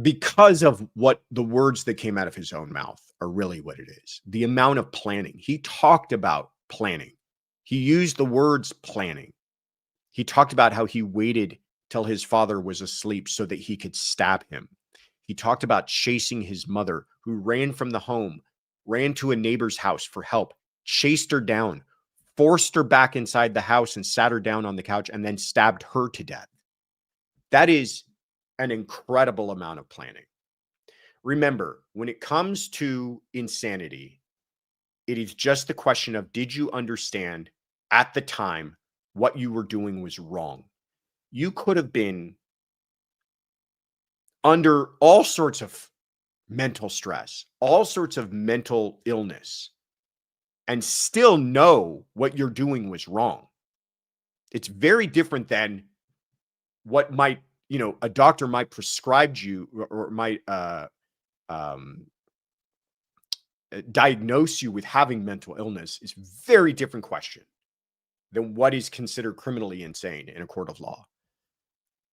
because of what the words that came out of his own mouth are really what it is. The amount of planning. He talked about planning. He used the words planning. He talked about how he waited till his father was asleep so that he could stab him. He talked about chasing his mother, who ran from the home, ran to a neighbor's house for help, chased her down, forced her back inside the house and sat her down on the couch, and then stabbed her to death. That is an incredible amount of planning. Remember, when it comes to insanity, it is just the question of, did you understand at the time what you were doing was wrong? You could have been under all sorts of mental stress, all sorts of mental illness, and still know what you're doing was wrong. It's very different than what might, a doctor might prescribe you or might diagnose you with having mental illness. Is a very different question than what is considered criminally insane in a court of law.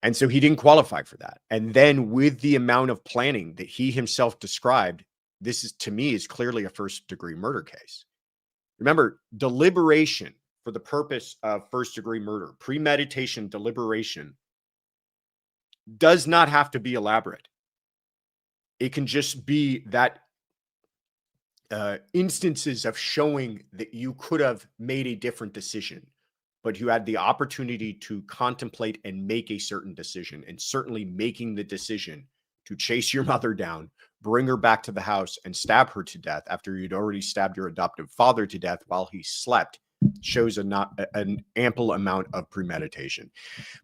And so he didn't qualify for that. And then with the amount of planning that he himself described, this is, to me, is clearly a first-degree murder case. Remember, deliberation for the purpose of first-degree murder, premeditation, deliberation, does not have to be elaborate. It can just be that instances of showing that you could have made a different decision, but you had the opportunity to contemplate and make a certain decision, and certainly making the decision to chase your mother down, bring her back to the house, and stab her to death after you'd already stabbed your adoptive father to death while he slept shows an ample amount of premeditation.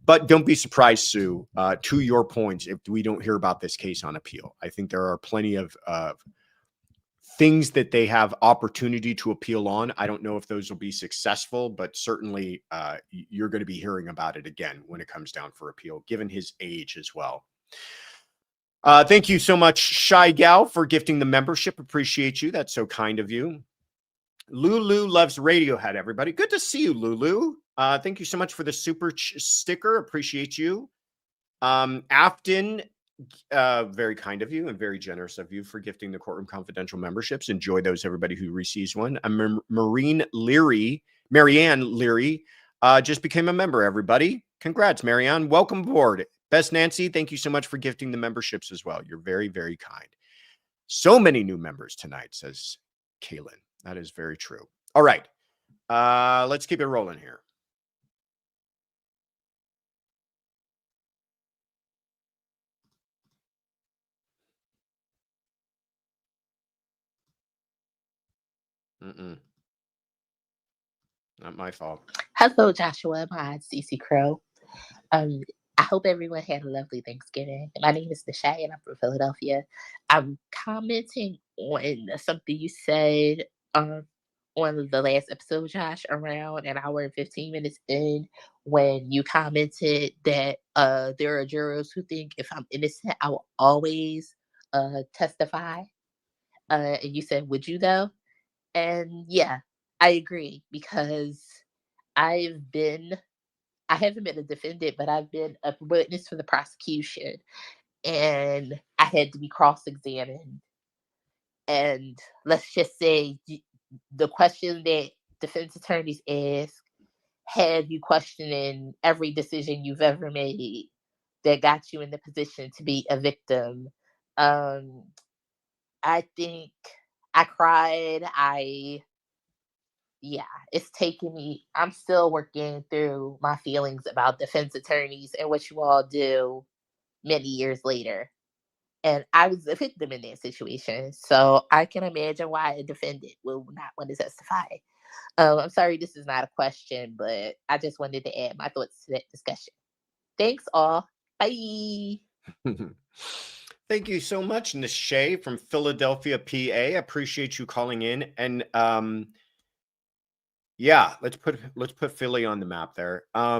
But don't be surprised, Sue, to your points, if we don't hear about this case on appeal. I think there are plenty of things that they have opportunity to appeal on. I don't know if those will be successful, but certainly you're going to be hearing about it again when it comes down for appeal, given his age as well. Thank you so much, Shy Gal, for gifting the membership. Appreciate you. That's so kind of you. Lulu loves Radiohead, everybody. Good to see you, Lulu. Thank you so much for the super sticker. Appreciate you. Afton, very kind of you and very generous of you for gifting the Courtroom Confidential memberships. Enjoy those, everybody who receives one. Marine Leary Marianne Leary just became a member, everybody. Congrats, Marianne. Welcome aboard. Best Nancy, thank you so much for gifting the memberships as well. You're very, very kind. So many new members tonight, says Kaylin. That is very true. All right. Let's keep it rolling here. Not my fault. Hello, Joshua. My CC Crow. I hope everyone had a lovely Thanksgiving. My name is Nishay, and I'm from Philadelphia. I'm commenting on something you said on the last episode, Josh, around an hour and 15 minutes in, when you commented that there are jurors who think if I'm innocent, I will always testify. And you said, would you though? And yeah, I agree, because I haven't been a defendant, but I've been a witness for the prosecution, and I had to be cross-examined. And let's just say the question that defense attorneys ask had you questioning every decision you've ever made that got you in the position to be a victim. I think I cried. It's taken me, I'm still working through my feelings about defense attorneys and what you all do many years later. And I was a victim in that situation. So I can imagine why a defendant will not want to testify. I'm sorry, this is not a question, but I just wanted to add my thoughts to that discussion. Thanks all. Bye. Thank you so much, Nishay from Philadelphia, PA. I appreciate you calling in. And yeah, let's put Philly on the map there. I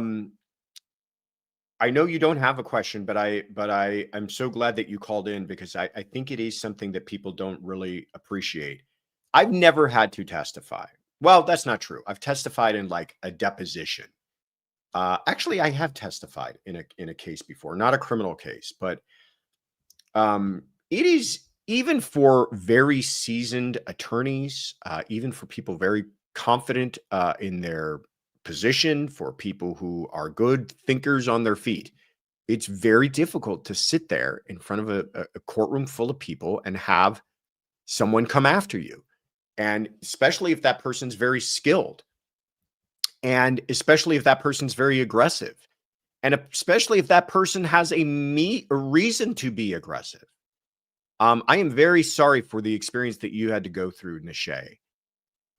know you don't have a question, but I'm so glad that you called in, because I think it is something that people don't really appreciate. I've never had to testify. Well, that's not true. I've testified in like a deposition. Actually, I have testified in a case before, not a criminal case, but it is, even for very seasoned attorneys, even for people very confident in their position, for people who are good thinkers on their feet, it's very difficult to sit there in front of a courtroom full of people and have someone come after you. And especially if that person's very skilled, and especially if that person's very aggressive, and especially if that person has a reason to be aggressive. I am very sorry for the experience that you had to go through, Nishay.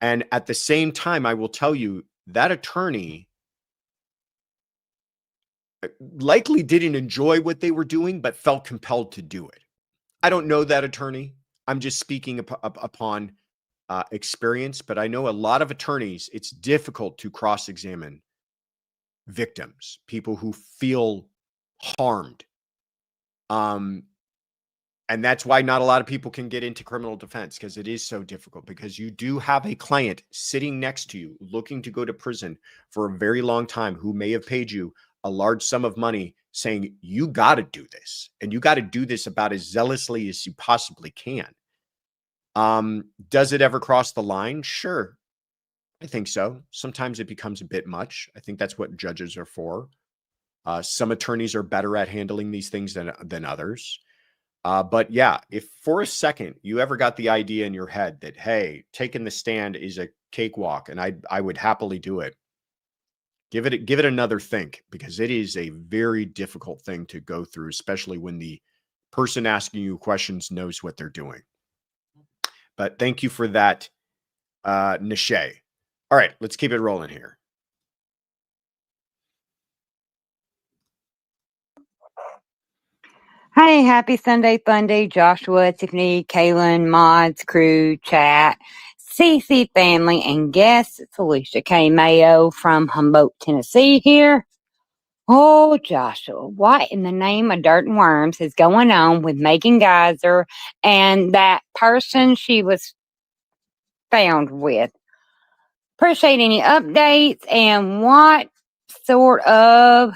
And at the same time, I will tell you that attorney likely didn't enjoy what they were doing, but felt compelled to do it. I don't know that attorney. I'm just speaking upon experience, but I know a lot of attorneys, it's difficult to cross-examine victims, people who feel harmed. And that's why not a lot of people can get into criminal defense, because it is so difficult, because you do have a client sitting next to you looking to go to prison for a very long time, who may have paid you a large sum of money saying, you got to do this, and you got to do this about as zealously as you possibly can. Does it ever cross the line? Sure. I think so. Sometimes it becomes a bit much. I think that's what judges are for. Some attorneys are better at handling these things than others. But yeah, if for a second you ever got the idea in your head that, hey, taking the stand is a cakewalk and I would happily do it, give it another think, because it is a very difficult thing to go through, especially when the person asking you questions knows what they're doing. But thank you for that, Nishay. All right, let's keep it rolling here. Hey, happy Sunday Fun Day, Joshua, Tiffany, Kaylin, mods, crew, chat, CC family, and guests. It's Alicia K. Mayo from Humboldt, Tennessee here. Oh, Joshua, what in the name of dirt and worms is going on with Megan Geyser and that person she was found with? Appreciate any updates, and what sort of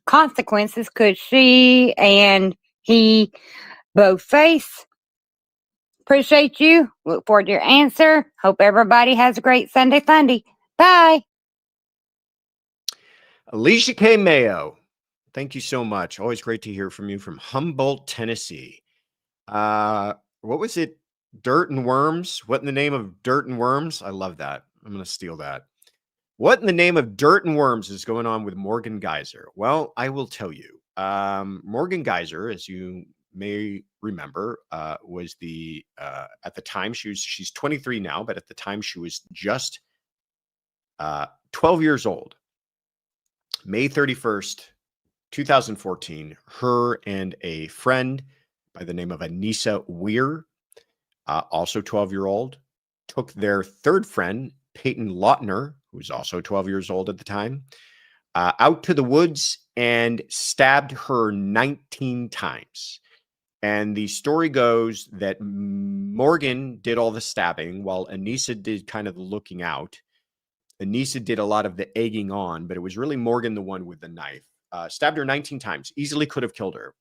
consequences could she and he both face? Appreciate you. Look forward to your answer. Hope everybody has a great Sunday Funday. Bye. Alicia K. Mayo, thank you so much. Always great to hear from you from Humboldt, Tennessee. What was it? Dirt and Worms? What in the name of Dirt and Worms? I love that. I'm going to steal that. What in the name of Dirt and Worms is going on with Morgan Geyser? Well, I will tell you. Morgan Geyser, as you may remember, was the at the time she's 23 now, but at the time she was just 12 years old. May 31st, 2014, her and a friend by the name of Anissa Weir, also 12-year-old, took their third friend, Peyton Lautner, who was also 12 years old at the time, out to the woods and stabbed her 19 times. And the story goes that Morgan did all the stabbing while Anissa did kind of the looking out. Anissa did a lot of the egging on, but it was really Morgan the one with the knife. Stabbed her 19 times, easily could have killed her.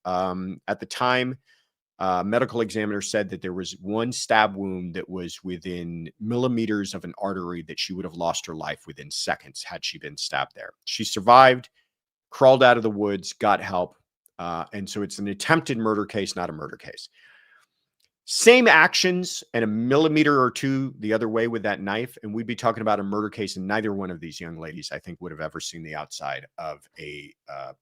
At the time, medical examiner said that there was one stab wound that was within millimeters of an artery that she would have lost her life within seconds had she been stabbed there. She survived, crawled out of the woods, got help. And so it's an attempted murder case, not a murder case. Same actions and a millimeter or two the other way with that knife. And we'd be talking about a murder case. And neither one of these young ladies, I think, would have ever seen the outside of a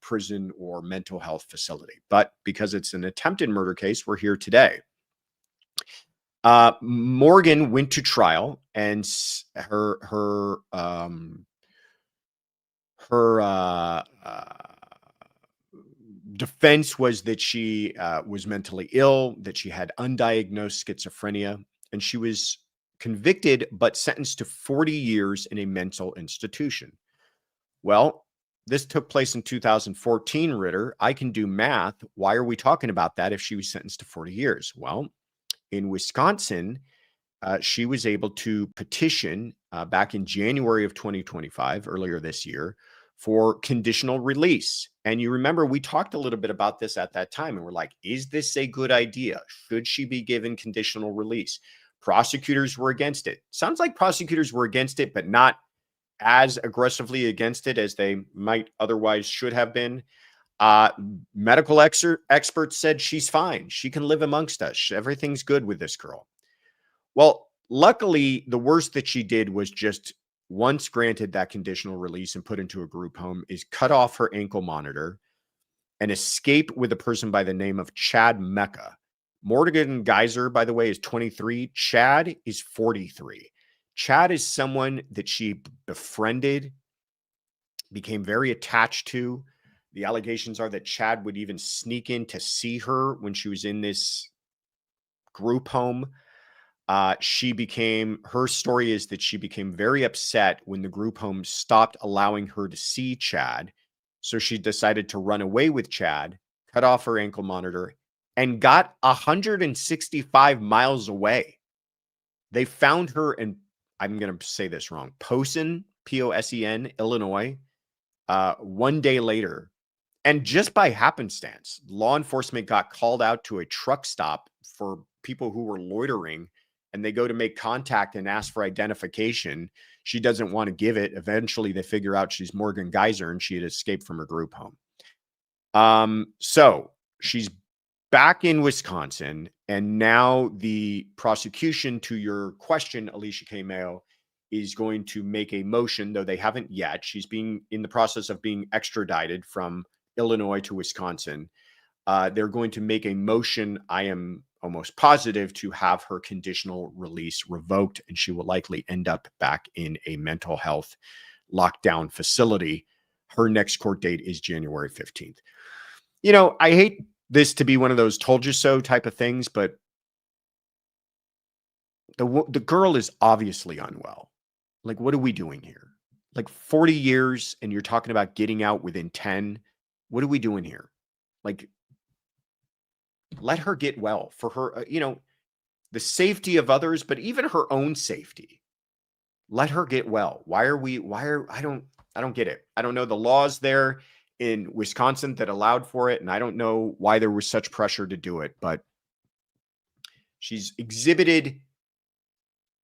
prison or mental health facility. But because it's an attempted murder case, we're here today. Morgan went to trial, and her defense was that she was mentally ill, that she had undiagnosed schizophrenia, and she was convicted but sentenced to 40 years in a mental institution. Well, this took place in 2014, Ritter. I can do math. Why are we talking about that if she was sentenced to 40 years? Well, in Wisconsin, she was able to petition back in January of 2025, earlier this year, for conditional release. And you remember we talked a little bit about this at that time, and we're like, is this a good idea? Should she be given conditional release? Prosecutors were against it. Sounds like prosecutors were against it, but not as aggressively against it as they might otherwise should have been. Medical experts said she's fine. She can live amongst us. Everything's good with this girl. Well, luckily, the worst that she did was just, once granted that conditional release and put into a group home, is cut off her ankle monitor and escape with a person by the name of Chad Mecca. Morgan Geyser, by the way, is 23. Chad is 43. Chad is someone that she befriended, became very attached to. The allegations are that Chad would even sneak in to see her when she was in this group home. Her story is that she became very upset when the group home stopped allowing her to see Chad. So she decided to run away with Chad, cut off her ankle monitor, and got 165 miles away. They found her in, I'm going to say this wrong, Posen, Posen, Illinois, one day later. And just by happenstance, law enforcement got called out to a truck stop for people who were loitering, and they go to make contact and ask for identification. She doesn't want to give it. Eventually, they figure out she's Morgan Geyser, and she had escaped from her group home. So she's back in Wisconsin, and now the prosecution, to your question, Alicia K. Mayo, is going to make a motion, though they haven't yet. She's being in the process of being extradited from Illinois to Wisconsin. They're going to make a motion, I am almost positive, to have her conditional release revoked, and she will likely end up back in a mental health lockdown facility. Her next court date is January 15th. You know, I hate this to be one of those told you so type of things, but the girl is obviously unwell. Like, what are we doing here? Like 40 years and you're talking about getting out within 10. What are we doing here? Like, let her get well for her, the safety of others, but even her own safety. Let her get well. I don't get it. I don't know the laws there in Wisconsin that allowed for it, and I don't know why there was such pressure to do it, but she's exhibited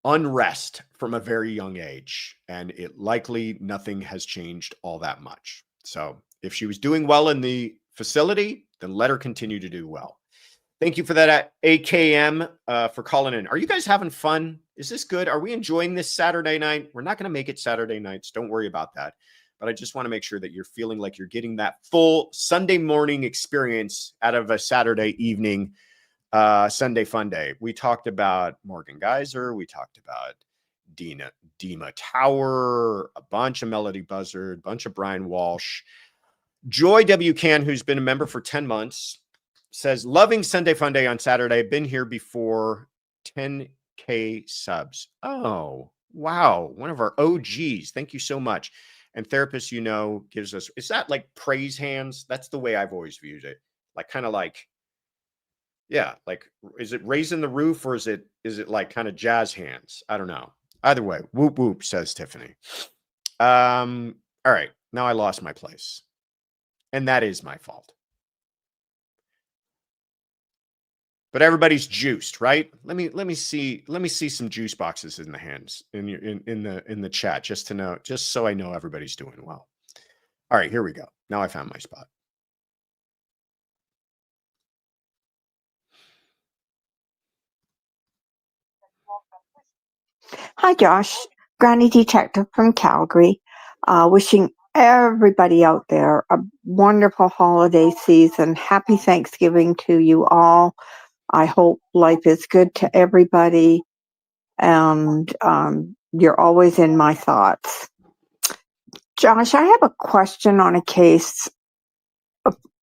unrest from a very young age, and it likely nothing has changed all that much. So if she was doing well in the facility, then let her continue to do well. Thank you for that, AKM, for calling in. Are you guys having fun? Is this good? Are we enjoying this Saturday night? We're not going to make it Saturday nights. Don't worry about that. But I just want to make sure that you're feeling like you're getting that full Sunday morning experience out of a Saturday evening, Sunday fun day. We talked about Morgan Geyser. We talked about Dima Tower, a bunch of Melodee Buzzard, a bunch of Brian Walshe. Joy W. Can, who's been a member for 10 months, says, loving Sunday fun day on Saturday. Been here before, 10K subs. Oh, wow. One of our OGs. Thank you so much. And therapist, gives us, is that like praise hands? That's the way I've always viewed it. Like, kind of like, yeah, like, is it raising the roof or is it like kind of jazz hands? I don't know. Either way, whoop, whoop, says Tiffany. All right. Now I lost my place. And that is my fault. But everybody's juiced, right? Let me see some juice boxes in the hands in the chat, just so I know everybody's doing well. All right, here we go. Now I found my spot. Hi, Josh. Granny Detective from Calgary. Wishing everybody out there a wonderful holiday season. Happy Thanksgiving to you all. I hope life is good to everybody. And you're always in my thoughts. Josh, I have a question on a case.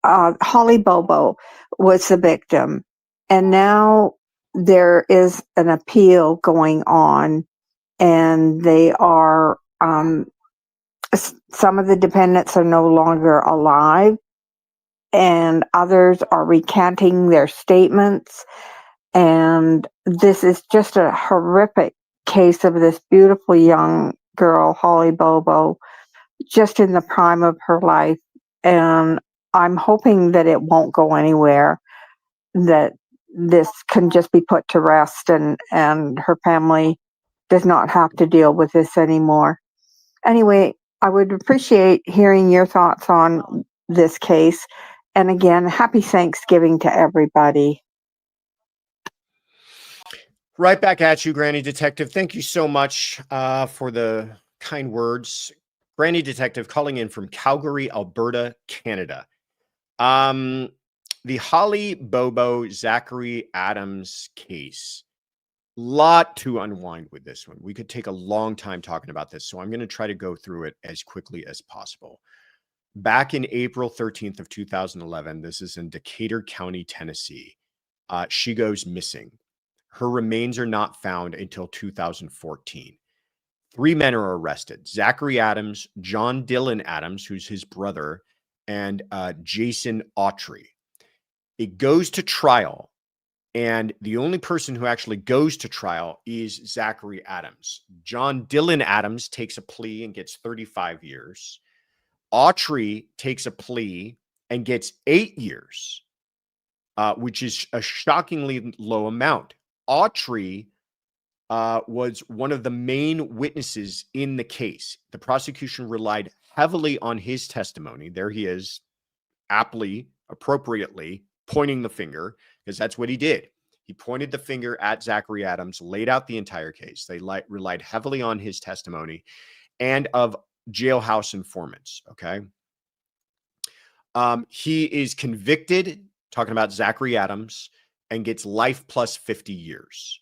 Holly Bobo was the victim. And now there is an appeal going on. And they are, some of the dependents are no longer alive, and others are recanting their statements. And this is just a horrific case of this beautiful young girl, Holly Bobo, just in the prime of her life. And I'm hoping that it won't go anywhere, that this can just be put to rest and her family does not have to deal with this anymore. Anyway, I would appreciate hearing your thoughts on this case. And again, happy Thanksgiving to everybody. Right back at you, Granny Detective. Thank you so much for the kind words. Granny Detective calling in from Calgary, Alberta, Canada. The Holly Bobo Zachary Adams case. Lot to unwind with this one. We could take a long time talking about this, so I'm going to try to go through it as quickly as possible. Back in April 13th of 2011, this is in Decatur County, Tennessee, she goes missing. Her remains are not found until 2014. 3 men are arrested: Zachary Adams, John Dylan Adams, who's his brother, and Jason Autry. It goes to trial. And the only person who actually goes to trial is Zachary Adams. John Dylan Adams takes a plea and gets 35 years. Autry takes a plea and gets 8 years, which is a shockingly low amount. Autry was one of the main witnesses in the case. The prosecution relied heavily on his testimony. There he is, aptly, appropriately, pointing the finger, because that's what he did. He pointed the finger at Zachary Adams, laid out the entire case. They relied heavily on his testimony and of jailhouse informants, okay? He is convicted, talking about Zachary Adams, and gets life plus 50 years.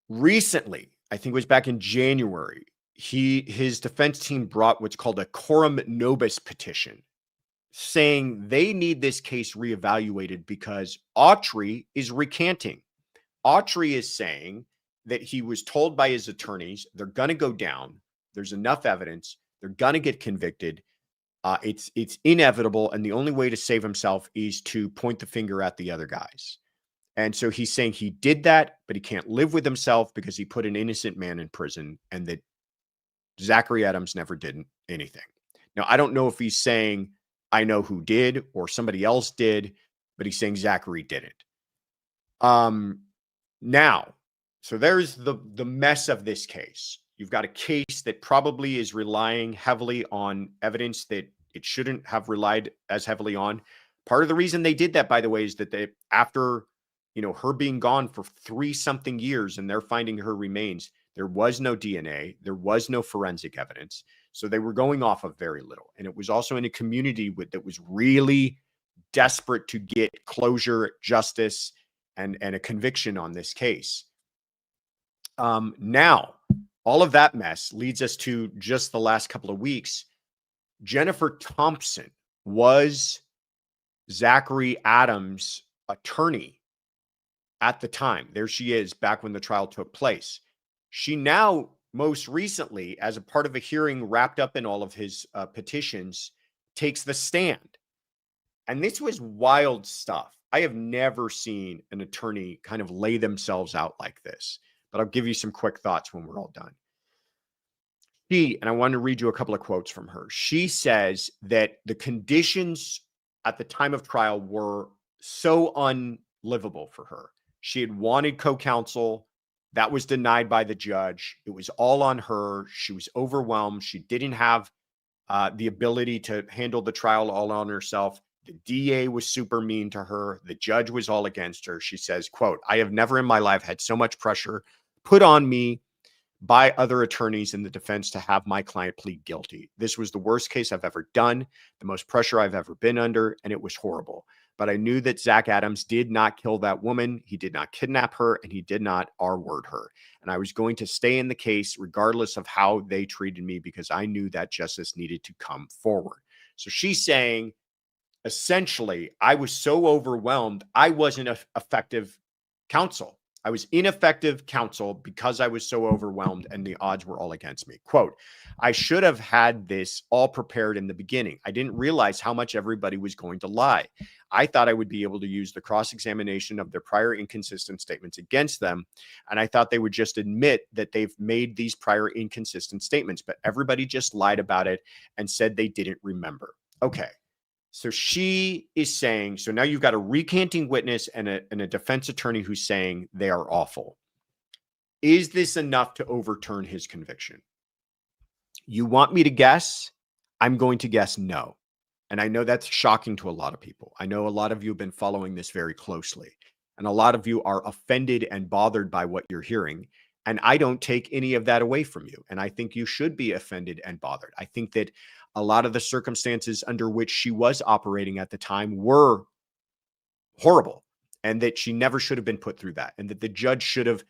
Recently, I think it was back in January, his defense team brought what's called a coram nobis petition, saying they need this case reevaluated because Autry is recanting. Autry is saying that he was told by his attorneys they're going to go down. There's enough evidence. They're going to get convicted. It's inevitable. And the only way to save himself is to point the finger at the other guys. And so he's saying he did that, but he can't live with himself because he put an innocent man in prison and that Zachary Adams never did anything. Now, I don't know if he's saying, I know who did or somebody else did, but he's saying Zachary didn't. Now, So there's the mess of this case. You've got a case that probably is relying heavily on evidence that it shouldn't have relied as heavily on. Part of the reason they did that, by the way, is that they, after, you know, her being gone for 3-something years and they're finding her remains, there was no DNA, there was no forensic evidence. So they were going off of very little. And it was also in a community that was really desperate to get closure, justice, and a conviction on this case. Now, all of that mess leads us to just the last couple of weeks. Jennifer Thompson was Zachary Adams' attorney at the time. There she is back when the trial took place. She now, most recently, as a part of a hearing wrapped up in all of his petitions, takes the stand. And this was wild stuff. I have never seen an attorney kind of lay themselves out like this, but I'll give you some quick thoughts when we're all done. And I want to read you a couple of quotes from her. She says that the conditions at the time of trial were so unlivable for her. She had wanted co-counsel. That was denied by the judge. It was all on her. She was overwhelmed. She didn't have the ability to handle the trial all on herself. The DA was super mean to her. The judge was all against her. She says, quote, "I have never in my life had so much pressure put on me by other attorneys in the defense to have my client plead guilty. This was the worst case I've ever done, the most pressure I've ever been under, and it was horrible. But I knew that Zach Adams did not kill that woman. He did not kidnap her, and he did not R-word her. And I was going to stay in the case regardless of how they treated me because I knew that justice needed to come forward." So she's saying, essentially, I was so overwhelmed, I wasn't effective counsel. I was ineffective counsel because I was so overwhelmed and the odds were all against me. Quote, "I should have had this all prepared in the beginning. I didn't realize how much everybody was going to lie. I thought I would be able to use the cross-examination of their prior inconsistent statements against them. And I thought they would just admit that they've made these prior inconsistent statements, but everybody just lied about it and said they didn't remember." Okay. So she is saying, so now you've got a recanting witness and a defense attorney who's saying they are awful. Is this enough to overturn his conviction? You want me to guess? I'm going to guess no. And I know that's shocking to a lot of people. I know a lot of you have been following this very closely. And a lot of you are offended and bothered by what you're hearing. And I don't take any of that away from you. And I think you should be offended and bothered. I think that a lot of the circumstances under which she was operating at the time were horrible and that she never should have been put through that and that the judge should have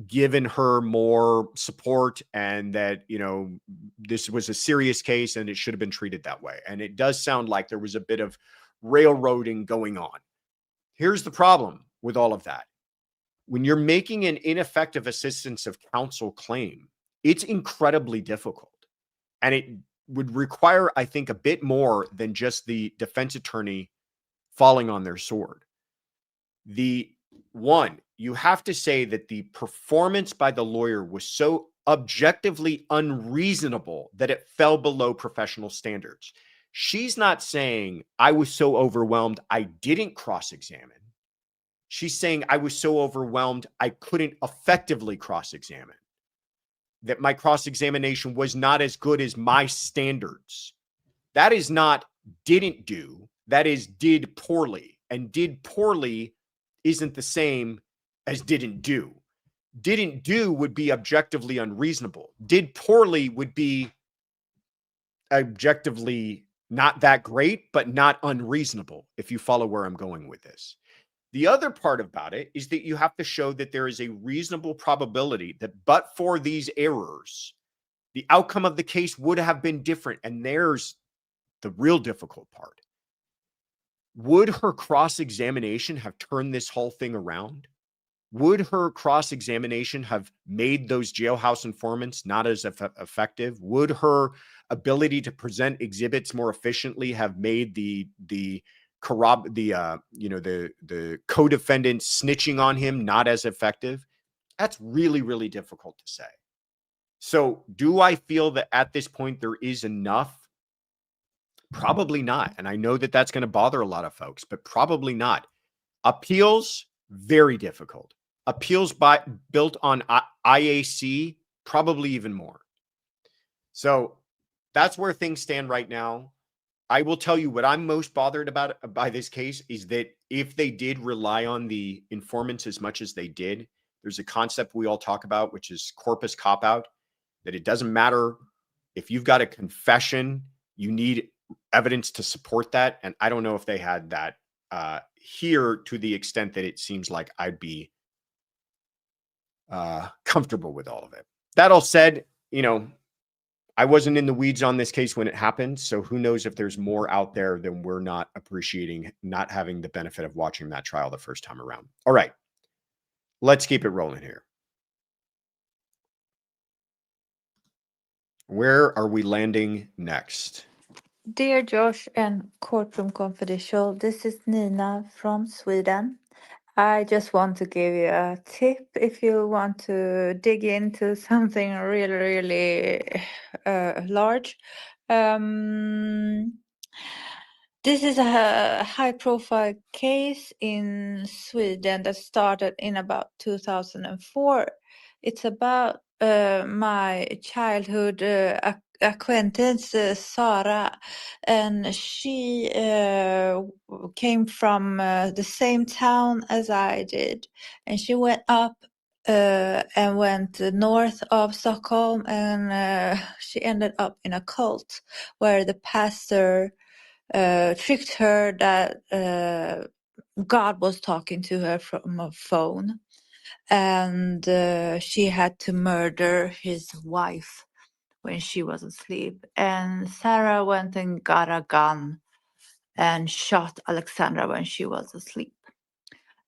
given her more support and that, you know, this was a serious case and it should have been treated that way. And it does sound like there was a bit of railroading going on. Here's the problem with all of that. When you're making an ineffective assistance of counsel claim, it's incredibly difficult. And it would require, I think, a bit more than just the defense attorney falling on their sword. You have to say that the performance by the lawyer was so objectively unreasonable that it fell below professional standards. She's not saying, I was so overwhelmed, I didn't cross-examine. She's saying, I was so overwhelmed, I couldn't effectively cross-examine. That my cross-examination was not as good as my standards. That is not didn't do. That is did poorly. And did poorly isn't the same as didn't do. Didn't do would be objectively unreasonable. Did poorly would be objectively not that great, but not unreasonable, if you follow where I'm going with this. The other part about it is that you have to show that there is a reasonable probability that but for these errors, the outcome of the case would have been different. And there's the real difficult part. Would her cross-examination have turned this whole thing around? Would her cross-examination have made those jailhouse informants not as effective? Would her ability to present exhibits more efficiently have made the co-defendant snitching on him not as effective? That's really, really difficult to say. So do I feel that at this point there is enough? Probably not. And I know that that's going to bother a lot of folks, but probably not. Appeals, very difficult. Appeals built on IAC, probably even more. So that's where things stand right now. I will tell you what I'm most bothered about by this case is that if they did rely on the informants as much as they did, there's a concept we all talk about, which is corpus cop-out, that it doesn't matter if you've got a confession, you need evidence to support that. And I don't know if they had that here to the extent that it seems like I'd be comfortable with all of it. That all said, I wasn't in the weeds on this case when it happened, so who knows if there's more out there than we're not appreciating, not having the benefit of watching that trial the first time around. All right, let's keep it rolling here. Where are we landing next? Dear Josh and Courtroom Confidential, this is Nina from Sweden. I just want to give you a tip if you want to dig into something really, really large. This is a high-profile case in Sweden that started in about 2004. It's about my childhood acquaintance, Sara, and she came from the same town as I did, and she went up and went north of Stockholm, and she ended up in a cult where the pastor tricked her that God was talking to her from a phone, and she had to murder his wife when she was asleep. And Sarah went and got a gun and shot Alexandra when she was asleep.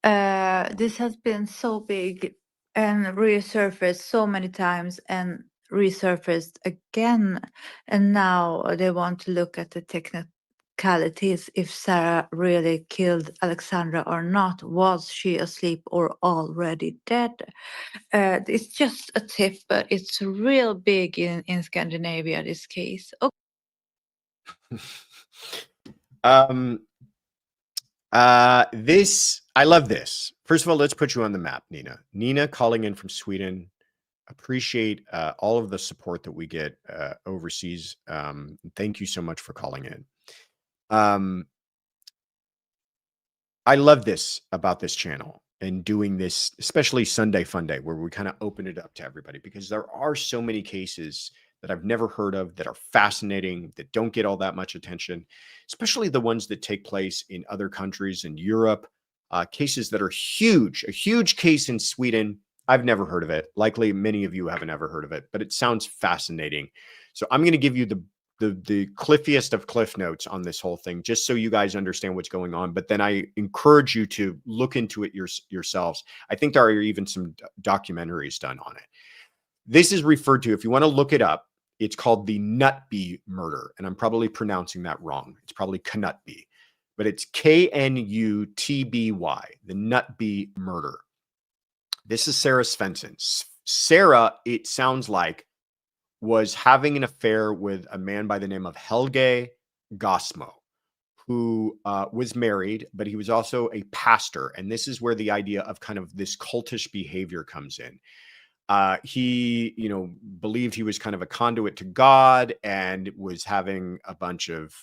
This has been so big and resurfaced so many times and resurfaced again. And now they want to look at the technicalities if Sarah really killed Alexandra or not. Was she asleep or already dead? It's just a tip, but it's real big in Scandinavia, this case. I love this. First of all, let's put you on the map, Nina. Nina calling in from Sweden. Appreciate all of the support that we get overseas. Thank you so much for calling in. I love this about this channel and doing this, especially Sunday Fun Day, where we kind of open it up to everybody, because there are so many cases that I've never heard of that are fascinating, that don't get all that much attention, especially the ones that take place in other countries in Europe, cases that are huge. A huge case in Sweden. I've never heard of it. Likely many of you haven't ever heard of it, but it sounds fascinating. So I'm going to give you the cliffiest of cliff notes on this whole thing, just so you guys understand what's going on. But then I encourage you to look into it yourselves. I think there are even some documentaries done on it. This is referred to, if you want to look it up, it's called the Knutby Murder. And I'm probably pronouncing that wrong. It's probably Knutby, but it's Knutby, the Knutby Murder. This is Sarah Svensson. Sarah, it sounds like, was having an affair with a man by the name of Helge Gosmo, who was married, but he was also a pastor. And this is where the idea of kind of this cultish behavior comes in. He, believed he was kind of a conduit to God and was having a bunch of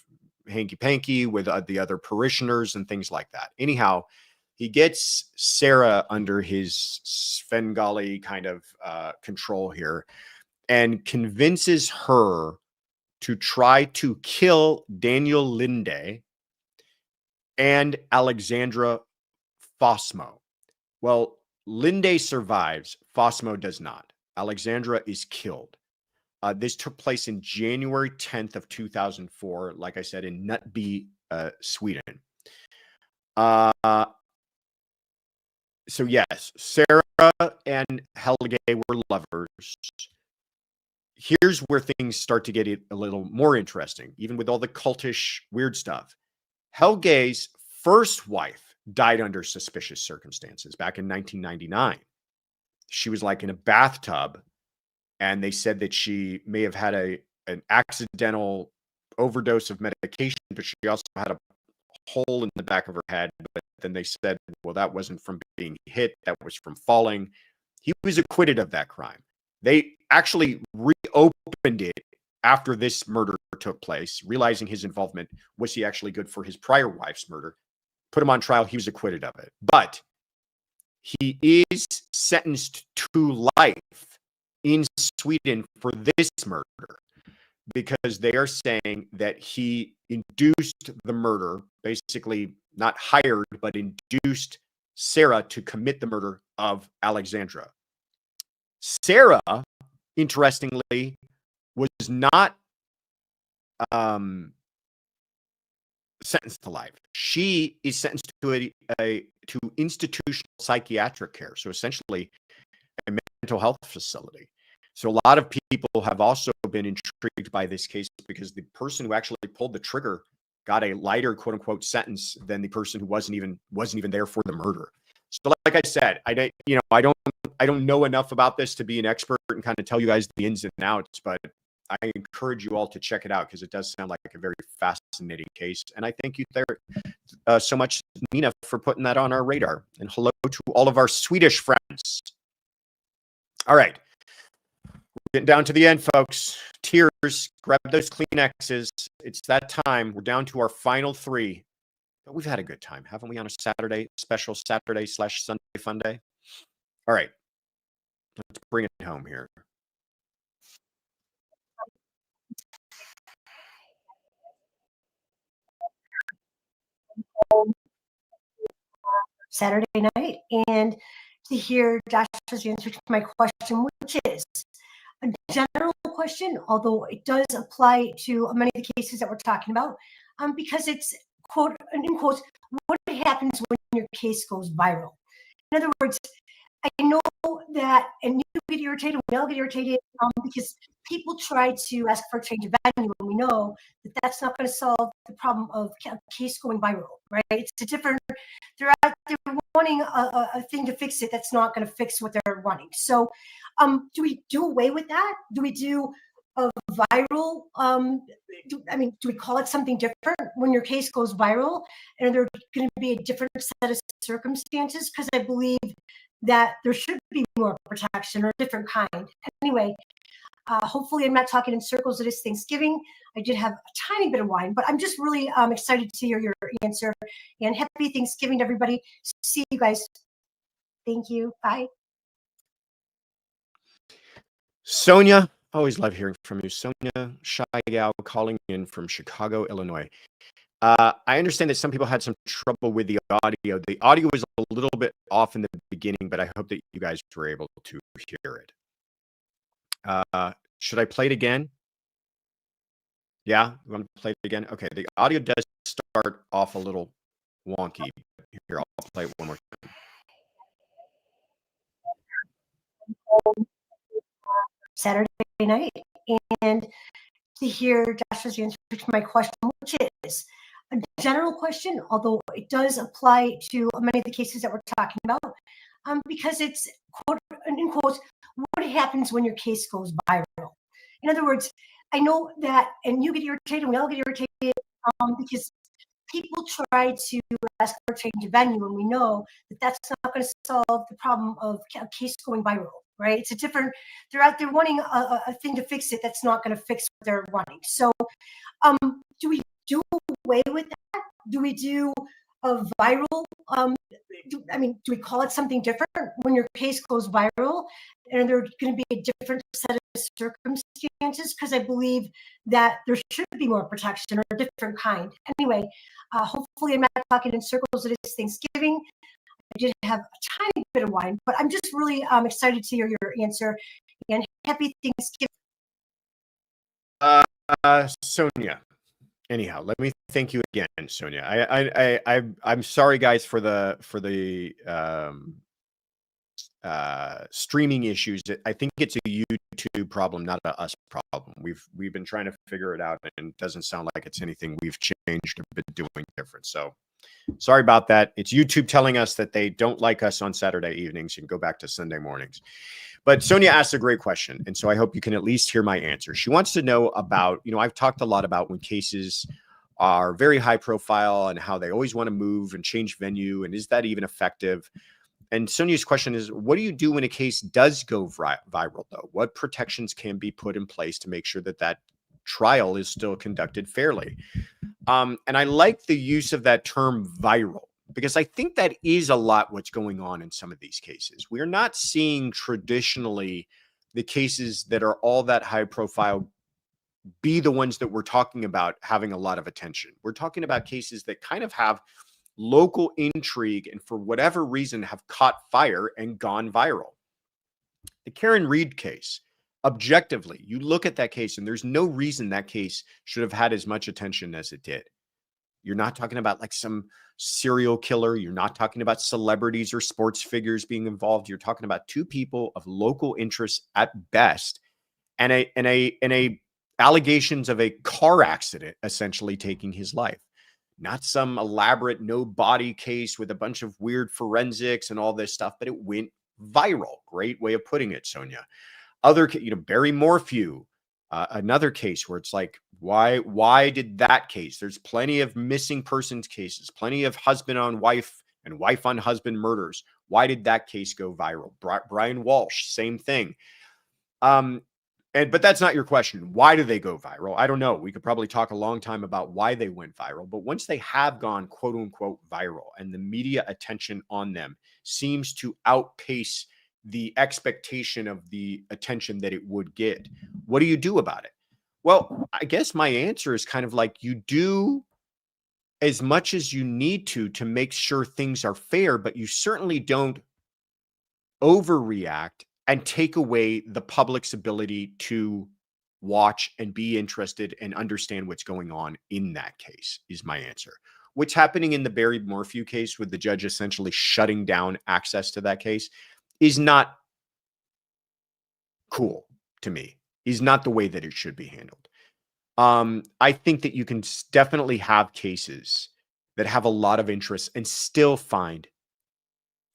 hanky-panky with the other parishioners and things like that. Anyhow, he gets Sarah under his Svengali kind of control here, and convinces her to try to kill Daniel Linde and Alexandra Fosmo. Well, Linde survives. Fosmo does not. Alexandra is killed. This took place in January 10th of 2004, like I said, in Knutby, Sweden. So yes, Sarah and Helge were lovers. Here's where things start to get a little more interesting, even with all the cultish weird stuff. Helge's first wife died under suspicious circumstances back in 1999. She was like in a bathtub, and they said that she may have had an accidental overdose of medication, but she also had a hole in the back of her head, but then they said, well, that wasn't from being hit, that was from falling. He was acquitted of that crime. They actually reopened it after this murder took place, realizing his involvement. Was he actually good for his prior wife's murder? Put him on trial. He was acquitted of it. But he is sentenced to life in Sweden for this murder because they are saying that he induced the murder, basically not hired, but induced Sarah to commit the murder of Alexandra. Sarah, interestingly, was not sentenced to life. She is sentenced to to institutional psychiatric care, so essentially a mental health facility. So a lot of people have also been intrigued by this case because the person who actually pulled the trigger got a lighter, quote unquote, sentence than the person who wasn't even there for the murder. So, like I said, I don't know enough about this to be an expert and kind of tell you guys the ins and outs, but I encourage you all to check it out because it does sound like a very fascinating case. And I thank you there so much, Nina, for putting that on our radar. And hello to all of our Swedish friends. All right. We're getting down to the end, folks. Tears, grab those Kleenexes. It's that time. We're down to our final three. But we've had a good time, haven't we, on a Saturday, special Saturday/Sunday fun day? All right. Let's bring it home here. Saturday night and to hear Joshua's answer to my question, which is a general question, although it does apply to many of the cases that we're talking about, because it's, quote, in quotes, what happens when your case goes viral. In other words, I know that, and you get irritated, we all get irritated because people try to ask for a change of venue, and we know that that's not going to solve the problem of a case going viral, right? It's a different, they're wanting a thing to fix it that's not going to fix what they're wanting. So do we do away with that? Do we do a viral, do we call it something different when your case goes viral? And are there going to be a different set of circumstances? Because I believe that there should be more protection or a different kind. Anyway, hopefully I'm not talking in circles. It is Thanksgiving. I did have a tiny bit of wine, but I'm just really excited to hear your answer. And happy Thanksgiving to everybody. See you guys. Thank you. Bye. Sonia, always love hearing from you. Sonia Shy Gal calling in from Chicago, Illinois. I understand that some people had some trouble with the audio. The audio was a little bit off in the beginning, but I hope that you guys were able to hear it. Should I play it again? Yeah, you want to play it again? Okay, the audio does start off a little wonky. Here, I'll play it one more time. Saturday night and to hear Joshua's answer to my question, which is a general question, although it does apply to many of the cases that we're talking about, because it's, quote, in quotes, what happens when your case goes viral. In other words, I know that, and you get irritated, we all get irritated because people try to ask for a change of venue, and we know that that's not going to solve the problem of a case going viral, right? It's a different, they're out there wanting a thing to fix it that's not going to fix what they're wanting. So do we do away with that? Do we do a viral, do we call it something different when your case goes viral? And there going to be a different set of circumstances? Because I believe that there should be more protection or a different kind. Anyway, hopefully I'm not talking in circles. It is Thanksgiving. I did have a tiny bit of wine, but I'm just really excited to hear your answer. And happy Thanksgiving. Sonia. Anyhow, let me thank you again, Sonia. I'm sorry, guys, for the streaming issues. I think it's a YouTube problem, not a us problem. We've been trying to figure it out, and it doesn't sound like it's anything we've changed or been doing different. So sorry about that. It's YouTube telling us that they don't like us on Saturday evenings. You can go back to Sunday mornings. But Sonia asked a great question, and so I hope you can at least hear my answer. She wants to know about, I've talked a lot about when cases are very high profile and how they always want to move and change venue. And is that even effective? And Sonia's question is, what do you do when a case does go viral, though? What protections can be put in place to make sure that that trial is still conducted fairly? And I like the use of that term viral, because I think that is a lot what's going on in some of these cases. We're not seeing traditionally the cases that are all that high profile be the ones that we're talking about having a lot of attention. We're talking about cases that kind of have local intrigue and for whatever reason have caught fire and gone viral. The Karen Reed case, objectively, you look at that case and there's no reason that case should have had as much attention as it did. You're not talking about like some serial killer. You're not talking about celebrities or sports figures being involved. You're talking about two people of local interest at best, and a allegations of a car accident essentially taking his life. Not some elaborate no body case with a bunch of weird forensics and all this stuff, but it went viral. Great way of putting it, Sonia. Other, Barry Morphew, another case where it's like, why did that case? There's plenty of missing persons cases, plenty of husband on wife and wife on husband murders. Why did that case go viral? Brian Walshe, same thing. But that's not your question. Why do they go viral? I don't know. We could probably talk a long time about why they went viral, but once they have gone quote unquote viral and the media attention on them seems to outpace the expectation of the attention that it would get, what do you do about it? Well, I guess my answer is kind of like, you do as much as you need to make sure things are fair, but you certainly don't overreact and take away the public's ability to watch and be interested and understand what's going on in that case, is my answer. What's happening in the Barry Morphew case with the judge essentially shutting down access to that case is not cool to me, is not the way that it should be handled. I think that you can definitely have cases that have a lot of interest and still find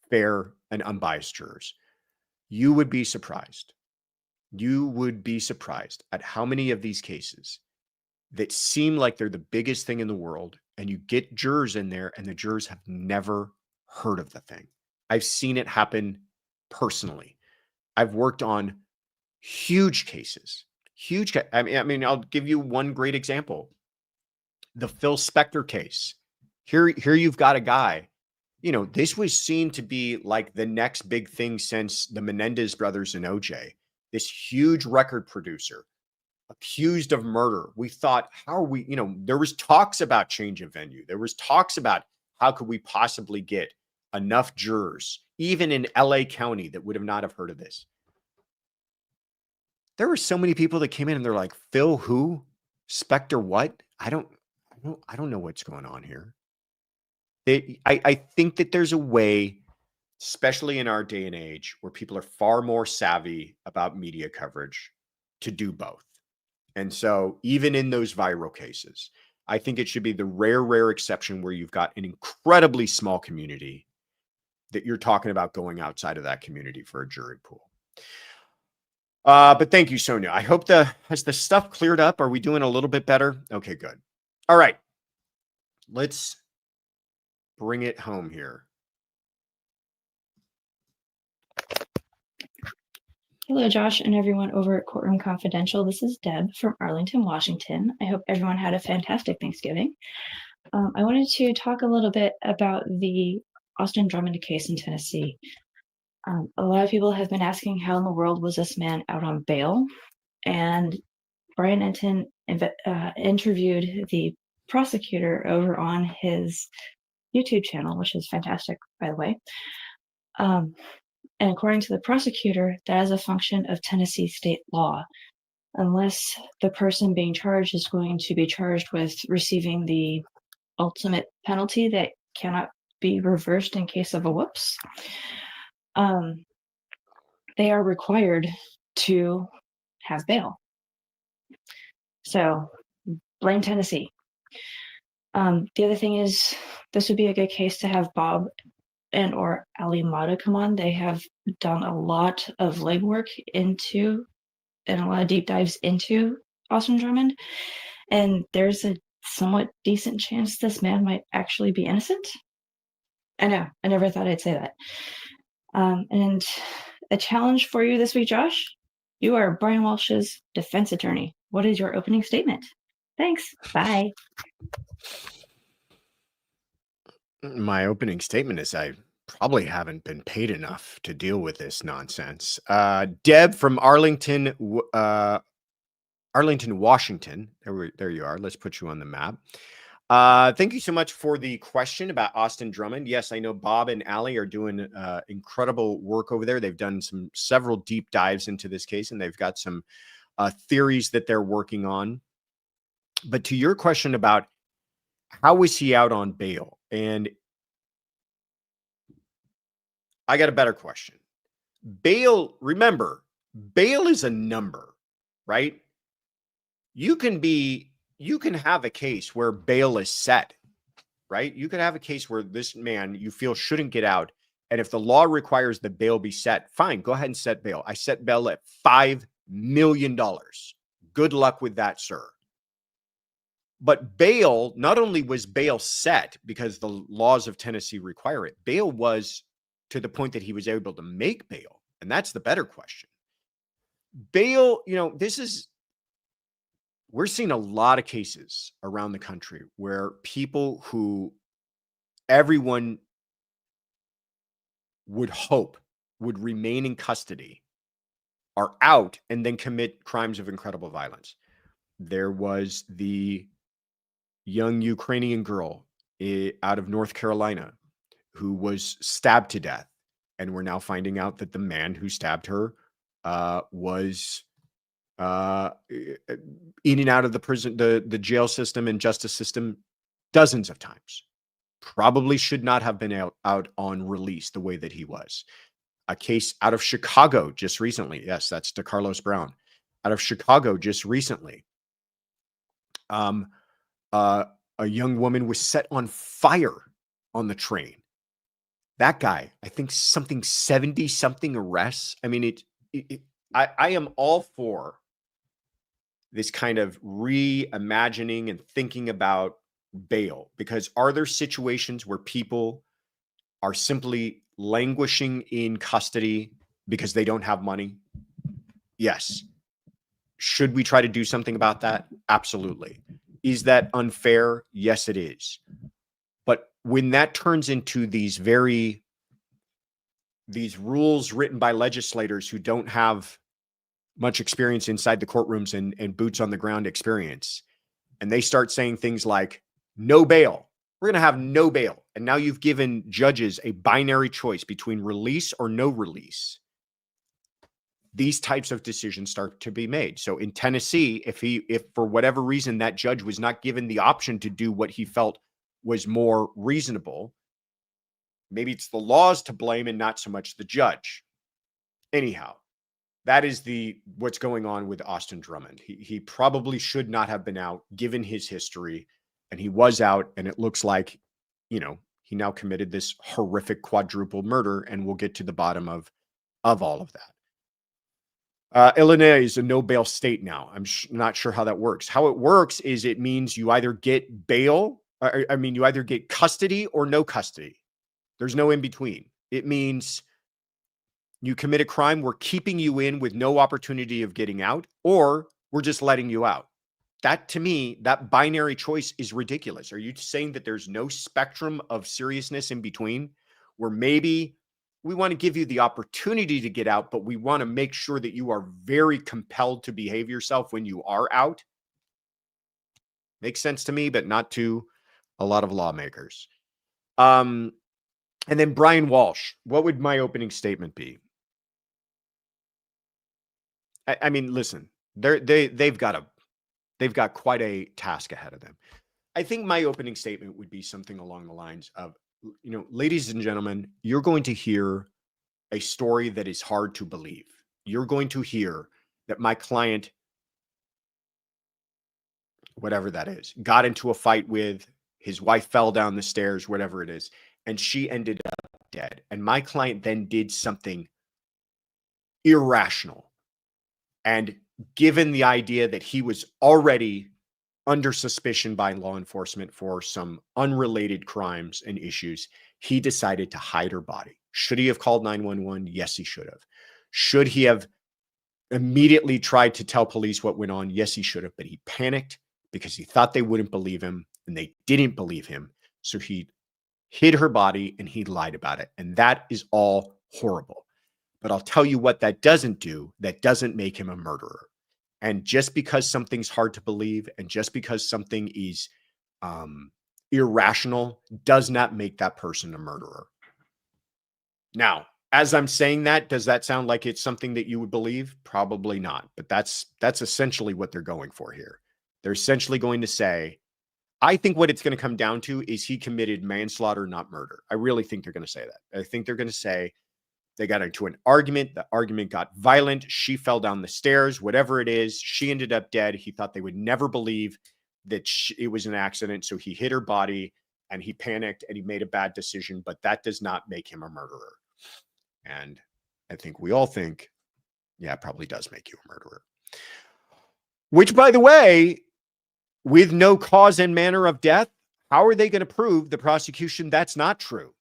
fair and unbiased jurors. You would be surprised. You would be surprised at how many of these cases that seem like they're the biggest thing in the world, and you get jurors in there and the jurors have never heard of the thing. I've seen it happen personally. I've worked on huge cases. I mean, I'll give you one great example. The Phil Spector case. Here you've got a guy. This was seen to be like the next big thing since the Menendez brothers and OJ. This huge record producer accused of murder. We thought, how are we, there was talks about change of venue. There was talks about how could we possibly get enough jurors, even in LA County, that would have not have heard of this. There were so many people that came in and they're like, Phil who? Spector what? I don't know what's going on here. I think that there's a way, especially in our day and age, where people are far more savvy about media coverage, to do both. And so even in those viral cases, I think it should be the rare exception where you've got an incredibly small community that you're talking about going outside of that community for a jury pool. But thank you, Sonia. I hope has the stuff cleared up? Are we doing a little bit better? Okay, good. All right. Let's bring it home here. Hello, Josh and everyone over at Courtroom Confidential. This is Deb from Arlington, Washington. I hope everyone had a fantastic Thanksgiving. I wanted to talk a little bit about the Austin Drummond case in Tennessee. A lot of people have been asking how in the world was this man out on bail? And Brian Enton interviewed the prosecutor over on his YouTube channel, which is fantastic, by the way. And according to the prosecutor, that is a function of Tennessee state law. Unless the person being charged is going to be charged with receiving the ultimate penalty that cannot be reversed in case of a whoops, they are required to have bail. So blame Tennessee. The other thing is, this would be a good case to have Bob and or Ali Mata come on. They have done a lot of legwork into and a lot of deep dives into Austin Drummond. And there's a somewhat decent chance this man might actually be innocent. I know, I never thought I'd say that. And a challenge for you this week, Josh. You are Brian Walsh's defense attorney. What is your opening statement? Thanks. Bye. My opening statement is I probably haven't been paid enough to deal with this nonsense. Deb from Arlington, Washington. There you are. Let's put you on the map. Thank you so much for the question about Austin Drummond. Yes, I know Bob and Allie are doing incredible work over there. They've done several deep dives into this case, and they've got some theories that they're working on. But to your question about how was he out on bail? And I got a better question. Bail, remember, bail is a number, right? You can have a case where bail is set, right? You could have a case where this man you feel shouldn't get out. And if the law requires that bail be set, fine, go ahead and set bail. I set bail at $5 million. Good luck with that, sir. But bail, not only was bail set because the laws of Tennessee require it, bail was to the point that he was able to make bail. And that's the better question. Bail, we're seeing a lot of cases around the country where people who everyone would hope would remain in custody are out and then commit crimes of incredible violence. There was the young Ukrainian girl out of North Carolina who was stabbed to death. And we're now finding out that the man who stabbed her was in and out of the prison, the jail system and justice system dozens of times. Probably should not have been out on release the way that he was. A case out of Chicago just recently. Yes, that's DeCarlos Brown. Out of Chicago just recently. A young woman was set on fire on the train. That guy, I think 70-something arrests. I mean, I am all for this kind of reimagining and thinking about bail, because are there situations where people are simply languishing in custody because they don't have money? Yes. Should we try to do something about that? Absolutely. Is that unfair? Yes, it is. But when that turns into these rules written by legislators who don't have much experience inside the courtrooms and boots on the ground experience, and they start saying things like, no bail, we're going to have no bail. And now you've given judges a binary choice between release or no release. These types of decisions start to be made. So in Tennessee, if for whatever reason that judge was not given the option to do what he felt was more reasonable, maybe it's the laws to blame and not so much the judge. Anyhow, that is what's going on with Austin Drummond. He probably should not have been out given his history, and he was out, and it looks like, he now committed this horrific quadruple murder, and we'll get to the bottom of all of that. Illinois is a no bail state now. I'm not sure how that works. How it works is it means you either get bail, you either get custody or no custody. There's no in between. It means you commit a crime, we're keeping you in with no opportunity of getting out, or we're just letting you out. That, to me, that binary choice is ridiculous. Are you saying that there's no spectrum of seriousness in between, where maybe we want to give you the opportunity to get out, but we want to make sure that you are very compelled to behave yourself when you are out? Makes sense to me, but not to a lot of lawmakers. And then Brian Walshe, what would my opening statement be? I mean, listen, they've got quite a task ahead of them. I think my opening statement would be something along the lines of, ladies and gentlemen, you're going to hear a story that is hard to believe. You're going to hear that my client, whatever that is, got into a fight with his wife, fell down the stairs, whatever it is, and she ended up dead. And my client then did something irrational. And given the idea that he was already under suspicion by law enforcement for some unrelated crimes and issues, he decided to hide her body. Should he have called 911? Yes, he should have. Should he have immediately tried to tell police what went on? Yes, he should have. But he panicked because he thought they wouldn't believe him, and they didn't believe him. So he hid her body and he lied about it. And that is all horrible. But I'll tell you what that doesn't do. That doesn't make him a murderer. And just because something's hard to believe and just because something is irrational does not make that person a murderer. Now, as I'm saying that, does that sound like it's something that you would believe? Probably not. But that's essentially what they're going for here. They're essentially going to say, I think what it's going to come down to is he committed manslaughter, not murder. I really think they're going to say that. I think they're going to say they got into an argument. The argument got violent. She fell down the stairs, whatever it is. She ended up dead. He thought they would never believe that it was an accident. So he hid her body and he panicked and he made a bad decision. But that does not make him a murderer. And I think we all think, yeah, it probably does make you a murderer. Which, by the way, with no cause and manner of death, how are they going to prove the prosecution that's not true?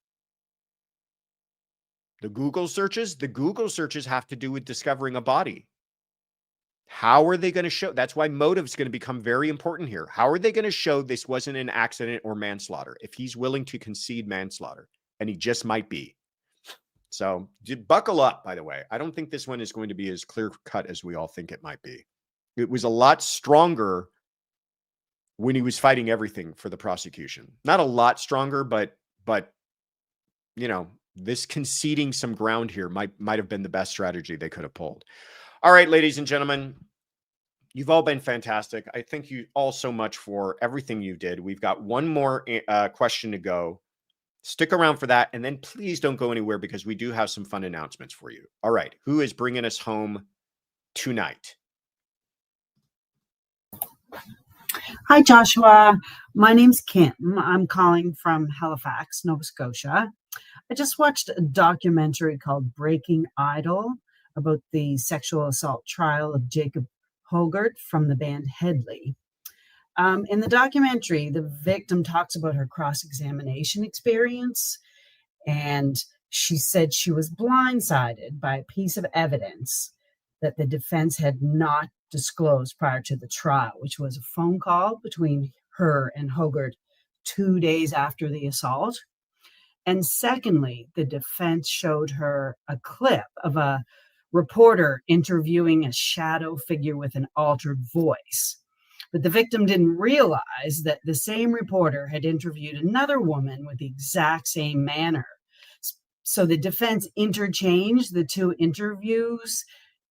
The Google searches have to do with discovering a body. How are they going to show? That's why motive is going to become very important here. How are they going to show this wasn't an accident or manslaughter if he's willing to concede manslaughter? And he just might be. So buckle up, by the way. I don't think this one is going to be as clear cut as we all think it might be. It was a lot stronger when he was fighting everything for the prosecution. Not a lot stronger, but you know, this conceding some ground here might have been the best strategy they could have pulled. All right, ladies and gentlemen, you've all been fantastic. I thank you all so much for everything you did. We've got one more question to go. Stick around for that, and then please don't go anywhere because we do have some fun announcements for you. All right, who is bringing us home tonight? Hi, Joshua. My name's Kim. I'm calling from Halifax, Nova Scotia. I just watched a documentary called Breaking Idol about the sexual assault trial of Jacob Hoggard from the band Headley. In the documentary, the victim talks about her cross-examination experience, and she said she was blindsided by a piece of evidence that the defense had not disclosed prior to the trial, which was a phone call between her and Hoggard 2 days after the assault. And secondly, the defense showed her a clip of a reporter interviewing a shadow figure with an altered voice. But the victim didn't realize that the same reporter had interviewed another woman with the exact same manner. So the defense interchanged the two interviews,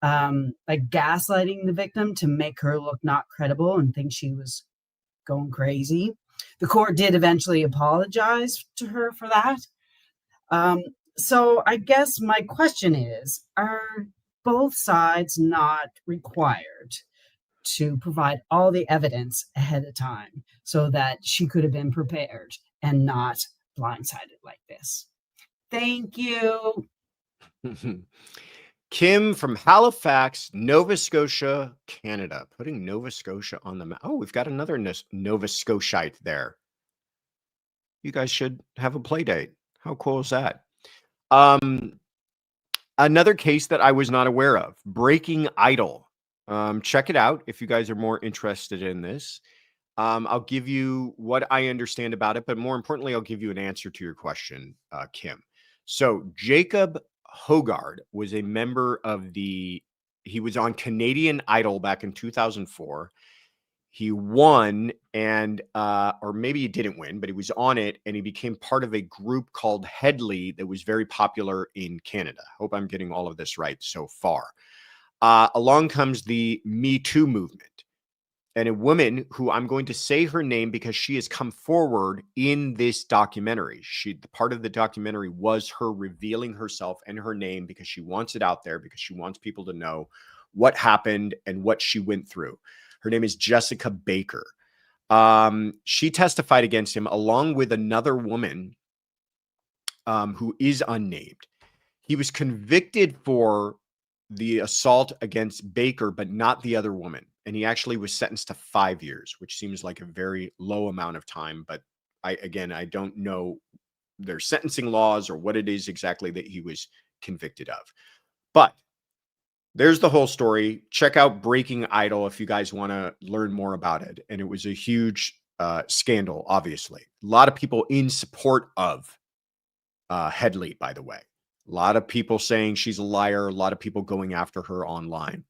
like gaslighting the victim to make her look not credible and think she was going crazy. The court did eventually apologize to her for that. So I guess my question is, are both sides not required to provide all the evidence ahead of time so that she could have been prepared and not blindsided like this? Thank you. Kim from Halifax, Nova Scotia, Canada. Putting Nova Scotia on the map. Oh, we've got another Nova Scotiaite there. You guys should have a play date. How cool is that? Another case that I was not aware of, Breaking Idol. Check it out if you guys are more interested in this. I'll give you what I understand about it, but more importantly, I'll give you an answer to your question, Kim. So Jacob Hoggard was a member of he was on Canadian Idol back in 2004. He won or maybe he didn't win, but he was on it and he became part of a group called Headley that was very popular in Canada. Hope I'm getting all of this right so far. Along comes the Me Too movement. And a woman who I'm going to say her name because she has come forward in this documentary. The part of the documentary was her revealing herself and her name because she wants it out there, because she wants people to know what happened and what she went through. Her name is Jessica Baker. She testified against him along with another woman who is unnamed. He was convicted for the assault against Baker, but not the other woman. and he actually was sentenced to 5 years, which seems like a very low amount of time. But I don't know their sentencing laws or what it is exactly that he was convicted of. But there's the whole story. Check out Breaking Idol if you guys want to learn more about it. And it was a huge scandal, obviously. A lot of people in support of Headley, by the way. A lot of people saying she's a liar. A lot of people going after her online.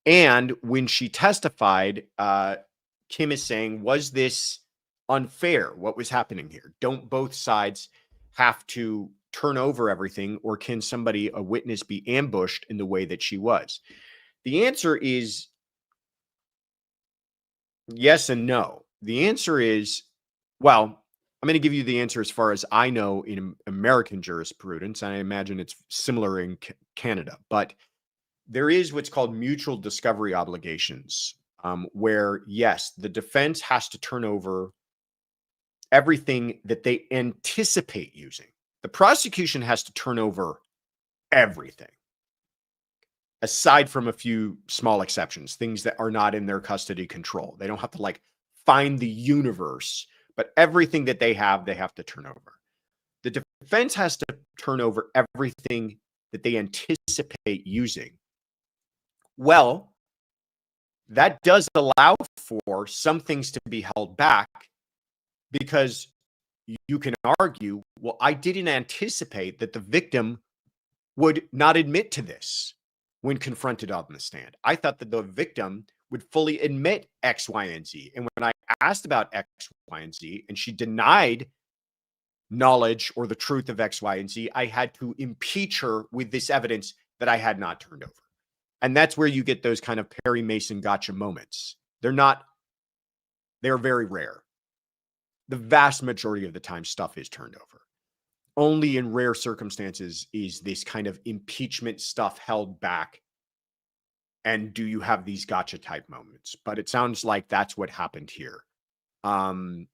And when she testified, Kim is saying, was this unfair? What was happening here? Don't both sides have to turn over everything, or can somebody, a witness, be ambushed in the way that she was? The answer is yes and no. The answer is, well, I'm going to give you the answer as far as I know in American jurisprudence, and I imagine it's similar in Canada, but there is what's called mutual discovery obligations, where, yes, the defense has to turn over everything that they anticipate using. The prosecution has to turn over everything, aside from a few small exceptions, things that are not in their custody control. They don't have to find the universe, but everything that they have to turn over. The defense has to turn over everything that they anticipate using. Well, that does allow for some things to be held back, because you can argue, well, I didn't anticipate that the victim would not admit to this when confronted on the stand. I thought that the victim would fully admit X, Y, and Z. And when I asked about X, Y, and Z, and she denied knowledge or the truth of X, Y, and Z, I had to impeach her with this evidence that I had not turned over. And that's where you get those kind of Perry Mason gotcha moments. They're very rare. The vast majority of the time, stuff is turned over. Only in rare circumstances is this kind of impeachment stuff held back. And do you have these gotcha type moments? But it sounds like that's what happened here. They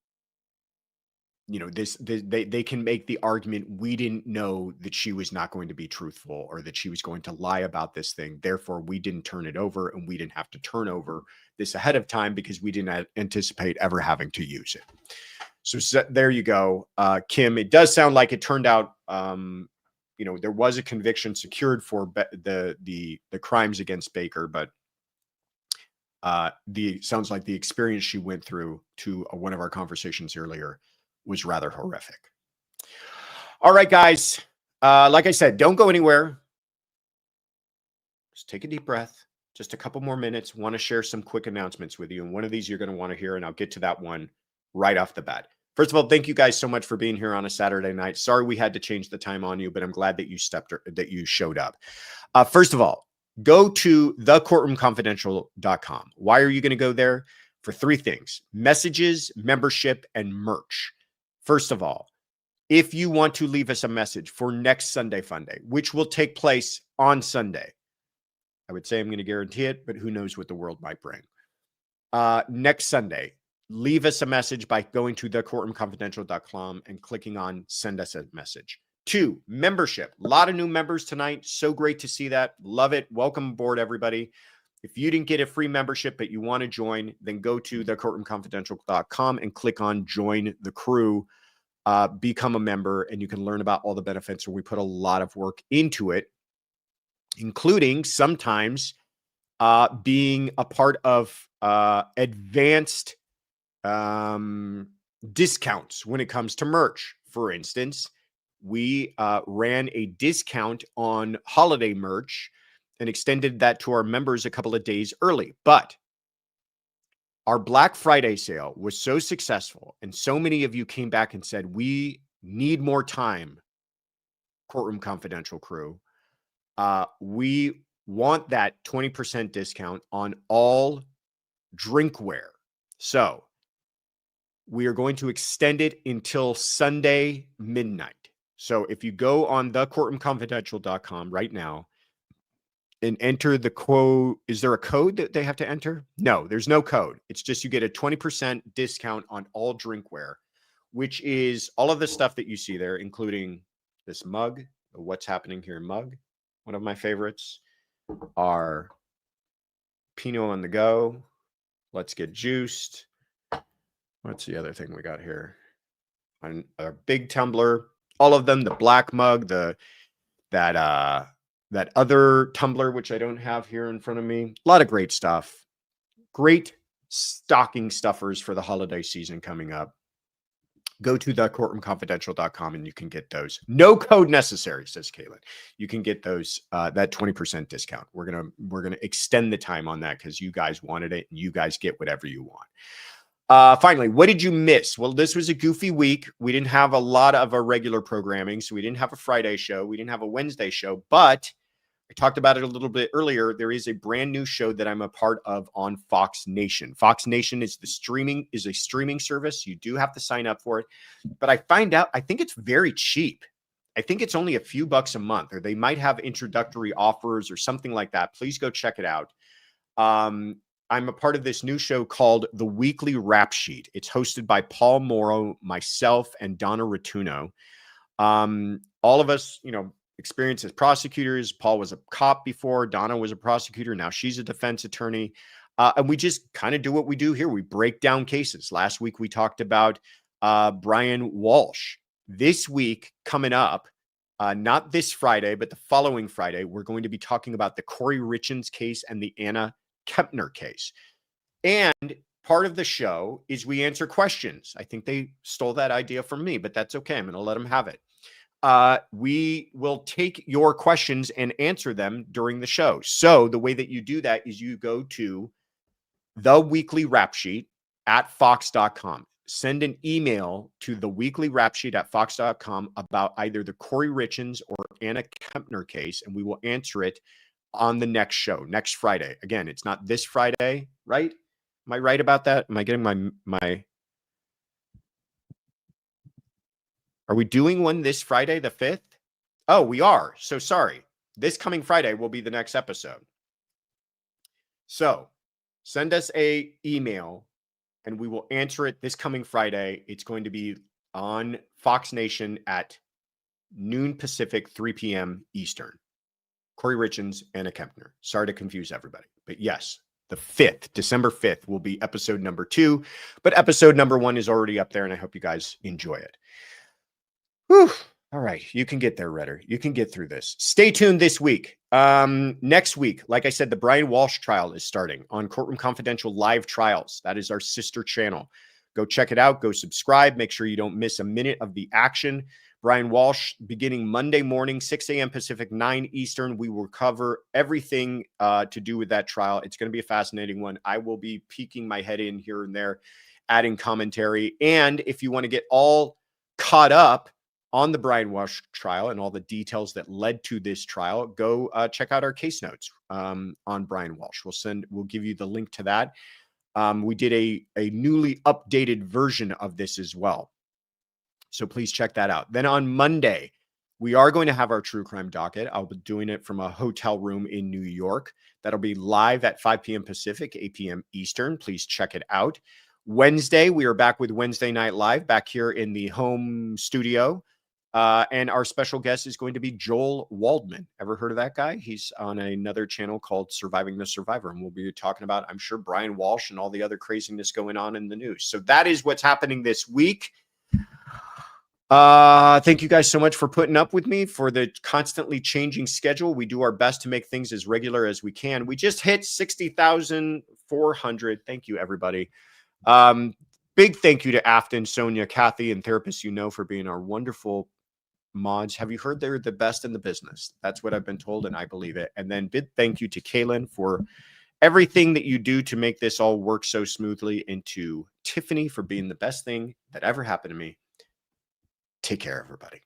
can make the argument, we didn't know that she was not going to be truthful or that she was going to lie about this thing. Therefore, we didn't turn it over, and we didn't have to turn over this ahead of time because we didn't anticipate ever having to use it. So there you go. Kim, it does sound like it turned out, there was a conviction secured for the crimes against Baker, but sounds like the experience she went through to one of our conversations earlier was rather horrific. All right, guys. Like I said, don't go anywhere. Just take a deep breath. Just a couple more minutes. Want to share some quick announcements with you. And one of these you're going to want to hear, and I'll get to that one right off the bat. First of all, thank you guys so much for being here on a Saturday night. Sorry we had to change the time on you, but I'm glad that you showed up. First of all, go to thecourtroomconfidential.com. Why are you going to go there? For three things: messages, membership, and merch. First of all, if you want to leave us a message for next Sunday Funday, which will take place on Sunday, I would say I'm going to guarantee it, but who knows what the world might bring. Next Sunday, leave us a message by going to thecourtroomconfidential.com and clicking on send us a message. 2, membership. A lot of new members tonight. So great to see that. Love it. Welcome aboard, everybody. If you didn't get a free membership, but you want to join, then go to thecourtroomconfidential.com and click on join the crew. Become a member, and you can learn about all the benefits. And we put a lot of work into it, including sometimes being a part of advanced discounts when it comes to merch. For instance, we ran a discount on holiday merch and extended that to our members a couple of days early. But our Black Friday sale was so successful, and so many of you came back and said, we need more time, Courtroom Confidential crew. We want that 20% discount on all drinkware. So we are going to extend it until Sunday midnight. So if you go on thecourtroomconfidential.com right now and enter the code, is there a code that they have to enter? No, there's no code. It's just you get a 20% discount on all drinkware, which is all of the stuff that you see there, including this mug, the What's Happening Here mug, one of my favorites, our Pinot on the go. Let's get juiced. What's the other thing we got here? A big tumbler. All of them, the black mug, that other tumbler, which I don't have here in front of me. A lot of great stuff. Great stocking stuffers for the holiday season coming up. Go to thecourtroomconfidential.com and you can get those. No code necessary, says Caitlin. You can get those, that 20% discount. We're gonna extend the time on that because you guys wanted it and you guys get whatever you want. Finally, what did you miss? Well, this was a goofy week. We didn't have a lot of our regular programming, so we didn't have a Friday show. We didn't have a Wednesday show, but I talked about it a little bit earlier. There is a brand new show that I'm a part of on Fox Nation. Fox Nation is a streaming service. You do have to sign up for it, but I think it's very cheap. I think it's only a few bucks a month, or they might have introductory offers or something like that. Please go check it out. I'm a part of this new show called The Weekly Rap Sheet. It's hosted by Paul Morrow, myself, and Donna Rotuno. All of us, experienced as prosecutors. Paul was a cop before. Donna was a prosecutor. Now she's a defense attorney. And we just kind of do what we do here. We break down cases. Last week, we talked about Brian Walshe. This week, coming up, not this Friday, but the following Friday, we're going to be talking about the Corey Richins case and the Anna Kempner case. And part of the show is we answer questions. I think they stole that idea from me, but that's okay. I'm going to let them have it. We will take your questions and answer them during the show. So the way that you do that is you go to the weekly rap sheet at fox.com. Send an email to the weekly rap sheet at fox.com about either the Corey Richins or Anna Kempner case, and we will answer it on the next show, next Friday. Again, it's not this Friday, right? Am I right about that? Am I getting my Are we doing one this Friday, the 5th? Oh, we are. So sorry. This coming Friday will be the next episode. So send us a email and we will answer it this coming Friday. It's going to be on Fox Nation at noon Pacific, 3 p.m. Eastern. Corey Richins, Anna Kempner. Sorry to confuse everybody. But yes, the 5th, December 5th, will be episode number 2. But episode number 1 is already up there, and I hope you guys enjoy it. Whew. All right. You can get there, Ritter. You can get through this. Stay tuned this week. Next week, like I said, the Brian Walshe trial is starting on Courtroom Confidential Live Trials. That is our sister channel. Go check it out. Go subscribe. Make sure you don't miss a minute of the action. Brian Walshe, beginning Monday morning, 6 a.m. Pacific, 9 Eastern. We will cover everything to do with that trial. It's going to be a fascinating one. I will be peeking my head in here and there, adding commentary. And if you want to get all caught up on the Brian Walshe trial and all the details that led to this trial, go check out our case notes on Brian Walshe. We'll give you the link to that. We did a newly updated version of this as well. So please check that out. Then on Monday, we are going to have our true crime docket. I'll be doing it from a hotel room in New York. That'll be live at 5 p.m. Pacific, 8 p.m. Eastern. Please check it out. Wednesday, we are back with Wednesday Night Live back here in the home studio. And our special guest is going to be Joel Waldman. Ever heard of that guy? He's on another channel called Surviving the Survivor. And we'll be talking about, I'm sure, Brian Walshe and all the other craziness going on in the news. So that is what's happening this week. Thank you guys so much for putting up with me for the constantly changing schedule. We do our best to make things as regular as we can. We just hit 60,400. Thank you, everybody. Big thank you to Afton, Sonia, Kathy, and therapists for being our wonderful mods. Have you heard they're the best in the business? That's what I've been told, and I believe it. And then big thank you to Kaylin for everything that you do to make this all work so smoothly, and to Tiffany for being the best thing that ever happened to me. Take care, everybody.